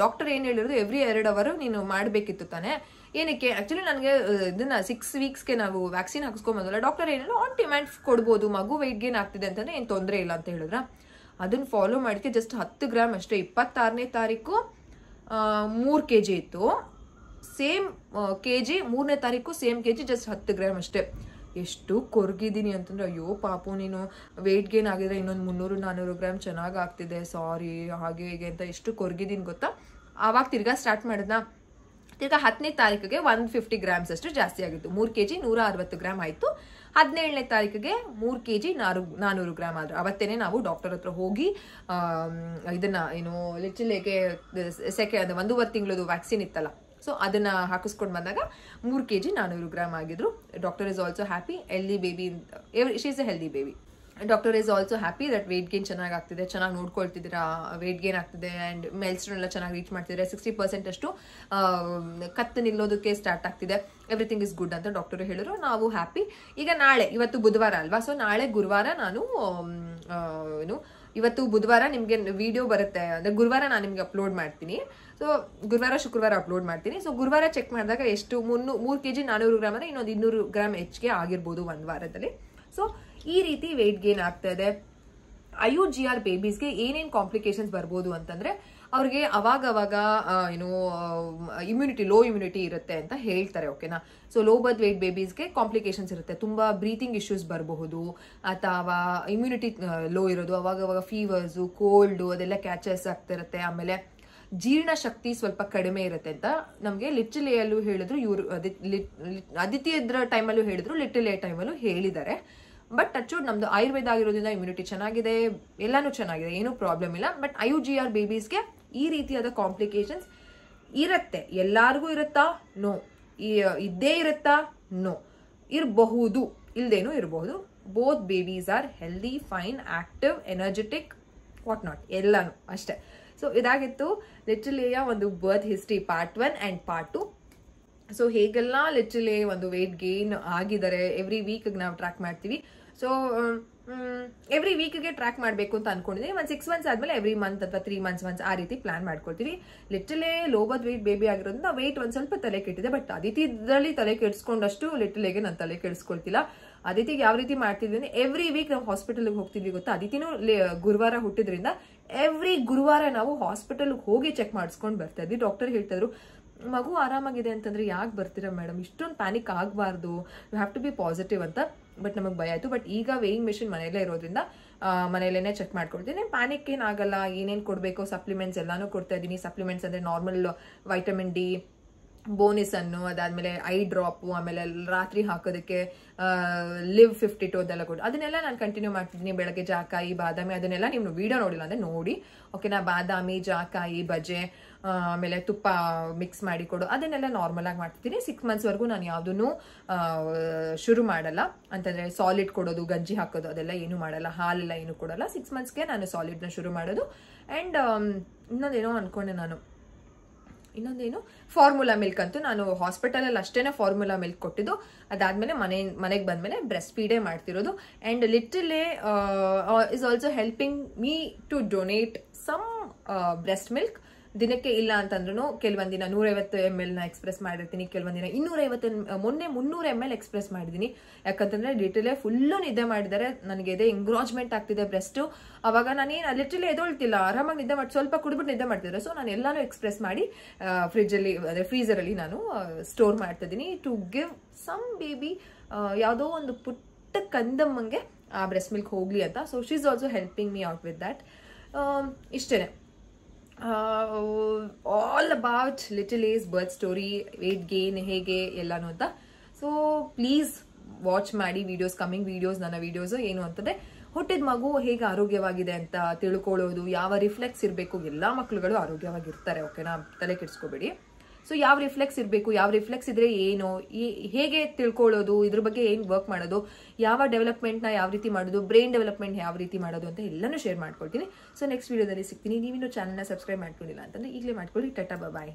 ಡಾಕ್ಟರ್ ಏನ್ ಹೇಳಿರೋದು, ಎವ್ರಿ 2 hour ನೀನು ಮಾಡ್ಬೇಕಿತ್ತು ತಾನೆ. ಏನಕ್ಕೆ ಆಕ್ಚುಲಿ ನನಗೆ ಇದನ್ನ 6 weeksಗೆ ನಾವು ವ್ಯಾಕ್ಸಿನ್ ಹಾಕಿಸ್ಕೊಂಬಂದಲ್ಲ, ಡಾಕ್ಟರ್ ಏನಿಲ್ಲ ಆನ್ ಡಿಮ್ಯಾಂಡ್ ಕೊಡ್ಬೋದು, ಮಗು ವೆಯ್ಟ್ ಗೇನ್ ಆಗ್ತಿದೆ ಅಂತಂದ್ರೆ ಏನ್ ತೊಂದರೆ ಇಲ್ಲ ಅಂತ ಹೇಳಿದ್ರ. ಅದನ್ನ ಫಾಲೋ ಮಾಡಿಕೆ ಜಸ್ಟ್ 10 ಗ್ರಾಮ್ ಅಷ್ಟೇ. 26ನೇ ತಾರೀಕು 3 kg ಇತ್ತು, ಸೇಮ್ kg 3ನೇ ತಾರೀಕು ಸೇಮ್ kg ಜಸ್ಟ್ 10 ಗ್ರಾಮ್ ಅಷ್ಟೇ. ಎಷ್ಟು ಕೊರ್ಗಿದ್ದೀನಿ ಅಂತಂದ್ರೆ, ಅಯ್ಯೋ ಪಾಪು ನೀನು ವೆಯ್ಟ್ ಗೇನ್ ಆಗಿದ್ರೆ ಇನ್ನೊಂದು 300-400 ಗ್ರಾಮ್ ಚೆನ್ನಾಗಿ ಆಗ್ತಿದೆ, ಸಾರಿ ಹಾಗೆ ಹೀಗೆ ಅಂತ ಎಷ್ಟು ಕೊರ್ಗಿದ್ದೀನಿ ಗೊತ್ತಾ. ಆವಾಗ ತಿರ್ಗಾ ಸ್ಟಾರ್ಟ್ ಮಾಡಿದ್ನ. ತಿರ್ಗಾ 10ನೇ ತಾರೀಕಿಗೆ 150 ಗ್ರಾಮ್ಸ್ ಅಷ್ಟು ಜಾಸ್ತಿ ಆಗಿತ್ತು, 3 kg 160 ಗ್ರಾಮ್ ಆಯ್ತು. 17ನೇ ತಾರೀಕಿಗೆ 3 kg 400 ಗ್ರಾಮ್ ಆದ್ರು. ಅವತ್ತೇನೆ ನಾವು ಡಾಕ್ಟರ್ ಹತ್ರ ಹೋಗಿ ಇದನ್ನ ಏನು ಲಿಟಲ್ಗೆ 1.5 ತಿಂಗಳದು ವ್ಯಾಕ್ಸಿನ್ ಇತ್ತಲ್ಲ, ಸೊ ಅದನ್ನ ಹಾಕಿಸ್ಕೊಂಡು ಬಂದಾಗ 3 kg 400 ಗ್ರಾಮ್ ಆಗಿದ್ರು. Doctor is also happy, healthy baby, she is A healthy baby. Doctor is also happy that weight gain ಚೆನ್ನಾಗಿ ಆಗ್ತಿದೆ, ಚೆನ್ನಾಗಿ ನೋಡ್ಕೊಳ್ತಿದ್ದೀರಾ, ವೇಟ್ ಗೇನ್ ಆಗ್ತಿದೆ ಆ್ಯಂಡ್ ಮೈಲ್ಸ್ಟೋನ್ ಎಲ್ಲ ಚೆನ್ನಾಗಿ ರೀಚ್ ಮಾಡ್ತಿದ್ದಾರೆ, 60% ಅಷ್ಟು ಕತ್ತು ನಿಲ್ಲೋದಕ್ಕೆ ಸ್ಟಾರ್ಟ್ ಆಗ್ತಿದೆ, ಎವ್ರಿಥಿಂಗ್ ಇಸ್ ಗುಡ್ ಅಂತ ಡಾಕ್ಟರ್ ಹೇಳಿದ್ರು. ನಾವು ಹ್ಯಾಪಿ. ಈಗ ನಾಳೆ, ಇವತ್ತು ಬುಧವಾರ ಅಲ್ವಾ, ಸೊ ನಾಳೆ ಗುರುವಾರ ನಾನು ಇವತ್ತು ಬುಧವಾರ ನಿಮಗೆ ವಿಡಿಯೋ ಬರುತ್ತೆ, ಅಂದರೆ ಗುರುವಾರ ನಾನು ನಿಮಗೆ ಅಪ್ಲೋಡ್ ಮಾಡ್ತೀನಿ. ಸೊ ಗುರುವಾರ ಶುಕ್ರವಾರ ಅಪ್ಲೋಡ್ ಮಾಡ್ತೀನಿ. ಸೊ ಗುರುವಾರ ಚೆಕ್ ಮಾಡಿದಾಗ ಎಷ್ಟು 3 kg 400 ಗ್ರಾಮ್ ಅಂದರೆ ಇನ್ನೊಂದು 200 ಗ್ರಾಮ್ ಹೆಚ್ಚಿಗೆ ಆಗಿರ್ಬೋದು ಒಂದು ವಾರದಲ್ಲಿ. ಸೊ ಈ ರೀತಿ ವೇಟ್ ಗೇನ್ ಆಗ್ತಾ ಇದೆ. IUGR ಬೇಬೀಸ್ಗೆ ಏನೇನು ಕಾಂಪ್ಲಿಕೇಶನ್ಸ್ ಬರ್ಬೋದು ಅಂತಂದ್ರೆ ಅವ್ರಿಗೆ ಅವಾಗ ಲೋ ಇಮ್ಯುನಿಟಿ ಇರುತ್ತೆ ಅಂತ ಹೇಳ್ತಾರೆ, ಓಕೆನಾ. ಸೊ ಲೋ ಬರ್ತ್ ವೇಟ್ ಬೇಬೀಸ್ಗೆ ಕಾಂಪ್ಲಿಕೇಶನ್ಸ್ ಇರುತ್ತೆ, ತುಂಬಾ ಬ್ರೀತಿಂಗ್ ಇಶ್ಯೂಸ್ ಬರಬಹುದು, ಅಥವಾ ಇಮ್ಯುನಿಟಿ ಲೋ ಇರೋದು, ಅವಾಗ ಫೀವರ್ಸು, ಕೋಲ್ಡು ಅದೆಲ್ಲ ಕ್ಯಾಚಸ್ ಆಗ್ತಿರುತ್ತೆ. ಆಮೇಲೆ ಜೀರ್ಣಶಕ್ತಿ ಸ್ವಲ್ಪ ಕಡಿಮೆ ಇರುತ್ತೆ ಅಂತ ನಮಗೆ ಲಿಟಲ್ ಎಯಲ್ಲೂ ಹೇಳಿದ್ರು, ಇವರು ಅದಿತಿಯದ್ರ ಟೈಮಲ್ಲೂ ಹೇಳಿದ್ರು, ಲಿಟಲ್ ಎ ಟೈಮಲ್ಲೂ ಹೇಳಿದ್ದಾರೆ. ಬಟ್ ಟಚ್ವುಡ್ ನಮ್ದು ಆಯುರ್ವೇದ ಆಗಿರೋದ್ರಿಂದ ಇಮ್ಯುನಿಟಿ ಚೆನ್ನಾಗಿದೆ, ಎಲ್ಲಾನು ಚೆನ್ನಾಗಿದೆ, ಏನೂ ಪ್ರಾಬ್ಲಮ್ ಇಲ್ಲ. ಬಟ್ IUGR ಬೇಬೀಸ್ಗೆ ಈ ರೀತಿಯಾದ ಕಾಂಪ್ಲಿಕೇಶನ್ಸ್ ಇರುತ್ತೆ. ಎಲ್ಲಾರ್ಗೂ ಇರುತ್ತಾ? ನೋ. ಇದ್ದೇ ಇರುತ್ತಾ? ನೋ. ಇರಬಹುದು, ಇಲ್ದೇನೂ ಇರಬಹುದು. Both babies are healthy, fine, active, energetic, what not, ಎಲ್ಲಾನು ಅಷ್ಟೇ. ಸೊ ಇದಾಗಿತ್ತು ಲಿಟಲ್ ಎಯ ಒಂದು birth history part 1 and part 2. So ಹೇಗೆಲ್ಲ ಲಿಟಲ್ ಎ ಒಂದು ವೇಟ್ ಗೇನ್ ಆಗಿದ್ದಾರೆ, ಎವ್ರಿ ವೀಕ್ ನಾವು ಟ್ರ್ಯಾಕ್ ಮಾಡ್ತೀವಿ. ಸೊ ಎವ್ರಿ ವೀಕ್ಗೆ ಟ್ರ್ಯಾಕ್ ಮಾಡಬೇಕು ಅಂತ ಅನ್ಕೊಂಡಿದ್ದೀವಿ. ಒಂದು 6 months ಆದ್ಮೇಲೆ ಎವ್ರಿ ಮಂತ್ ಅಥವಾ 3 months ಒನ್ಸ್ ಆ ರೀತಿ ಪ್ಲಾನ್ ಮಾಡ್ಕೊಳ್ತೀವಿ. Little a low birth weight baby ಆಗಿರೋದ್ರಿಂದ ವೇಟ್ ಒಂದು ಸ್ವಲ್ಪ ತಲೆ ಕೆಟ್ಟಿದೆ. ಬಟ್ ಅದಿತಿದ್ರಲ್ಲಿ ತಲೆ ಕೆಡಿಸ್ಕೊಂಡಷ್ಟು ಲಿಟಲ್ ಎಗೆ ನಾನು ತಲೆ ಕೆಡಿಸ್ಕೊಳ್ತಿಲ್ಲ. ಅದಿತಿಗೆ ಯಾವ ರೀತಿ ಮಾಡ್ತಿದ್ವಿ ಅಂದ್ರೆ ಎವ್ರಿ ವೀಕ್ ನಾವು ಹಾಸ್ಪಿಟಲ್ಗೆ ಹೋಗ್ತಿದ್ವಿ ಗೊತ್ತಾ. ಅದಿತಿನೂ ಗುರುವಾರ ಹುಟ್ಟಿದ್ರಿಂದ ಎವ್ರಿ ಗುರುವಾರ ನಾವು ಹಾಸ್ಪಿಟಲ್ಗೆ ಹೋಗಿ ಚೆಕ್ ಮಾಡಿಸ್ಕೊಂಡು ಬರ್ತಾ ಇದ್ವಿ. ಡಾಕ್ಟರ್ ಹೇಳ್ತಾ ಇದ್ರು, ಮಗು ಆರಾಮಾಗಿದೆ ಅಂತಂದ್ರೆ ಯಾಕೆ ಬರ್ತೀರಾ ಮೇಡಮ್, ಇಷ್ಟೊಂದು ಪ್ಯಾನಿಕ್ ಆಗಬಾರ್ದು, you have to be positive ಅಂತ. ಬಟ್ ನಮಗೆ ಭಯ ಆಯಿತು. ಬಟ್ ಈಗ ವೇಯಿಂಗ್ ಮೆಷಿನ್ ಮನೆಯಲ್ಲೇ ಇರೋದ್ರಿಂದ ಮನೆಯಲ್ಲೇ ಚೆಕ್ ಮಾಡ್ಕೊಳ್ತೀನಿ. ಪ್ಯಾನಿಕ್ ಏನಾಗಲ್ಲ, ಏನೇನು ಕೊಡಬೇಕು ಸಪ್ಲಿಮೆಂಟ್ಸ್ ಎಲ್ಲಾನು ಕೊಡ್ತಾ ಇದ್ದೀನಿ. ಸಪ್ಲಿಮೆಂಟ್ಸ್ ಅಂದರೆ ನಾರ್ಮಲ್ ವೈಟಮಿನ್ ಡಿ, ಬೋನಿಸನ್ನು, ಅದಾದಮೇಲೆ ಐ ಡ್ರಾಪು, ಆಮೇಲೆ ರಾತ್ರಿ ಹಾಕೋದಕ್ಕೆ ಲಿವ್ 52 ಅದೆಲ್ಲ ಕೊಡು, ಅದನ್ನೆಲ್ಲ ನಾನು ಕಂಟಿನ್ಯೂ ಮಾಡ್ತಿದ್ದೀನಿ. ಬೆಳಗ್ಗೆ ಜಾಕಾಯಿ, ಬಾದಾಮಿ, ಅದನ್ನೆಲ್ಲ ನೀವು ವಿಡಿಯೋ ನೋಡಿಲ್ಲ ಅಂದರೆ ನೋಡಿ, ಓಕೆನಾ. ಬಾದಾಮಿ, ಜಾಕಾಯಿ, ಬಜೆ, ಆಮೇಲೆ ತುಪ್ಪ ಮಿಕ್ಸ್ ಮಾಡಿ ಕೊಡು, ಅದನ್ನೆಲ್ಲ ನಾರ್ಮಲ್ ಆಗಿ ಮಾಡ್ತಿದ್ದೀನಿ. 6 months ವರೆಗೂ ನಾನು ಯಾವುದನ್ನು ಶುರು ಮಾಡಲ್ಲ, ಅಂತಂದರೆ ಸಾಲಿಡ್ ಕೊಡೋದು, ಗಂಜಿ ಹಾಕೋದು ಅದೆಲ್ಲ ಏನೂ ಮಾಡಲ್ಲ, ಹಾಲೆಲ್ಲ ಏನೂ ಕೊಡಲ್ಲ. 6 monthsಗೆ ನಾನು ಸಾಲಿಡ್ನ ಶುರು ಮಾಡೋದು. ಆ್ಯಂಡ್ ಇನ್ನೊಂದೇನೋ ಅನ್ಕೊಂಡೆ ನಾನು, ಇನ್ನೊಂದೇನು ಫಾರ್ಮುಲಾ ಮಿಲ್ಕ್ ಅಂತೂ ನಾನು ಹಾಸ್ಪಿಟಲಲ್ಲಿ ಅಷ್ಟೇನೆ ಫಾರ್ಮುಲಾ ಮಿಲ್ಕ್ ಕೊಟ್ಟಿದ್ದು. ಅದಾದ್ಮೇಲೆ ಮನೆಗೆ ಬಂದ್ಮೇಲೆ ಬ್ರೆಸ್ಟ್ ಫೀಡೇ ಮಾಡ್ತಿರೋದು. And little a is also helping me to donate some breast milk. ದಿನಕ್ಕೆ ಇಲ್ಲ ಅಂತಂದ್ರೂ ಕೆಲವೊಂದು ದಿನ 150 ml ನ ಎಕ್ಸ್ಪ್ರೆಸ್ ಮಾಡಿರ್ತೀನಿ, ಕೆಲವೊಂದು ದಿನ 250, ಮೊನ್ನೆ 300 ml ಎಕ್ಸ್ಪ್ರೆಸ್ ಮಾಡಿದ್ದೀನಿ. ಯಾಕಂತಂದ್ರೆ ಲಿಟಲ್ ಎ ಫುಲ್ಲು ನಿದ್ದೆ ಮಾಡಿದ್ದಾರೆ, ನನಗೆ ಇದೆ ಎಂಗ್ರಾಜ್ಮೆಂಟ್ ಆಗ್ತಿದೆ ಬ್ರೆಸ್ಟು. ಅವಾಗ ನಾನೇನು ಲಿಟಲ್ ಎದೊಳ್ತಿಲ್ಲ, ಆರಾಮಾಗಿ ನಿದ್ದೆ ಮಾಡಿ ಸ್ವಲ್ಪ ಕುಡಿಬಿಟ್ಟು ನಿದ್ದೆ ಮಾಡ್ತಿದ್ದಾರೆ. ಸೊ ನಾನು ಎಲ್ಲಾನು ಎಕ್ಸ್ಪ್ರೆಸ್ ಮಾಡಿ ಫ್ರಿಜ್ಜಲ್ಲಿ ಅದೇ ಫ್ರೀಸರಲ್ಲಿ ನಾನು ಸ್ಟೋರ್ ಮಾಡ್ತಿದ್ದೀನಿ ಟು ಗಿವ್ ಸಮ್ ಬೇಬಿ, ಯಾವುದೋ ಒಂದು ಪುಟ್ಟ ಕಂದಮ್ಮಂಗೆ ಆ ಬ್ರೆಸ್ಟ್ ಮಿಲ್ಕ್ ಹೋಗ್ಲಿ ಅಂತ. So she is also helping me out with that. ಇಷ್ಟೇ ಆಲ್ ಅಬೌಟ್ ಲಿಟಲ್ ಎಸ್ ಬರ್ತ್ ಸ್ಟೋರಿ, ವೇಟ್ ಗೇನ್ ಹೇಗೆ ಎಲ್ಲಾನು ಅಂತ. ಸೊ ಪ್ಲೀಸ್ ವಾಚ್ ಮಾಡಿ ವಿಡಿಯೋಸ್, ಕಮಿಂಗ್ ವಿಡಿಯೋಸ್, ನನ್ನ ವಿಡಿಯೋಸ್ ಏನು ಅಂತಂದ್ರೆ ಹುಟ್ಟಿದ ಮಗು ಹೇಗೆ ಆರೋಗ್ಯವಾಗಿದೆ ಅಂತ ತಿಳ್ಕೊಳ್ಳೋದು, ಯಾವ ರಿಫ್ಲೆಕ್ಸ್ ಇರಬೇಕು. ಎಲ್ಲ ಮಕ್ಕಳುಗಳು ಆರೋಗ್ಯವಾಗಿರ್ತಾರೆ, ಓಕೆನಾ, ತಲೆ ಕೆಡಿಸ್ಕೋಬೇಡಿ. ಸೊ ಯಾವ ರಿಫ್ಲೆಕ್ಸ್ ಇರಬೇಕು, ಯಾವ ರಿಫ್ಲೆಕ್ಸ್ ಇದ್ರೆ ಏನು, ಹೇಗೆ ತಿಳ್ಕೊಳ್ಳೋದು, ಇದ್ರ ಬಗ್ಗೆ ಏನು ವರ್ಕ್ ಮಾಡೋದು, ಯಾವ ಡೆವಲಪ್ಮೆಂಟ್ನ ಯಾವ ರೀತಿ ಮಾಡೋದು, ಬ್ರೈನ್ ಡೆವಲಪ್ಮೆಂಟ್ ಯಾವ ರೀತಿ ಮಾಡೋದು ಅಂತ ಎಲ್ಲನೂ ಶೇರ್ ಮಾಡ್ಕೊಳ್ತೀನಿ. ಸೊ ನೆಕ್ಸ್ಟ್ ವಿಡಿಯೋದಲ್ಲಿ ಸಿಗ್ತೀನಿ. ನೀವಿನ್ನೂ ಚಾನಲ್ನ ಸಬ್ಸ್ಕ್ರೈಬ್ ಮಾಡ್ಕೊಂಡಿಲ್ಲ ಅಂತಂದ್ರೆ ಈಗಲೇ ಮಾಡ್ಕೊಳ್ಳಿ. ಟಾಟಾ, ಬಾಯ್.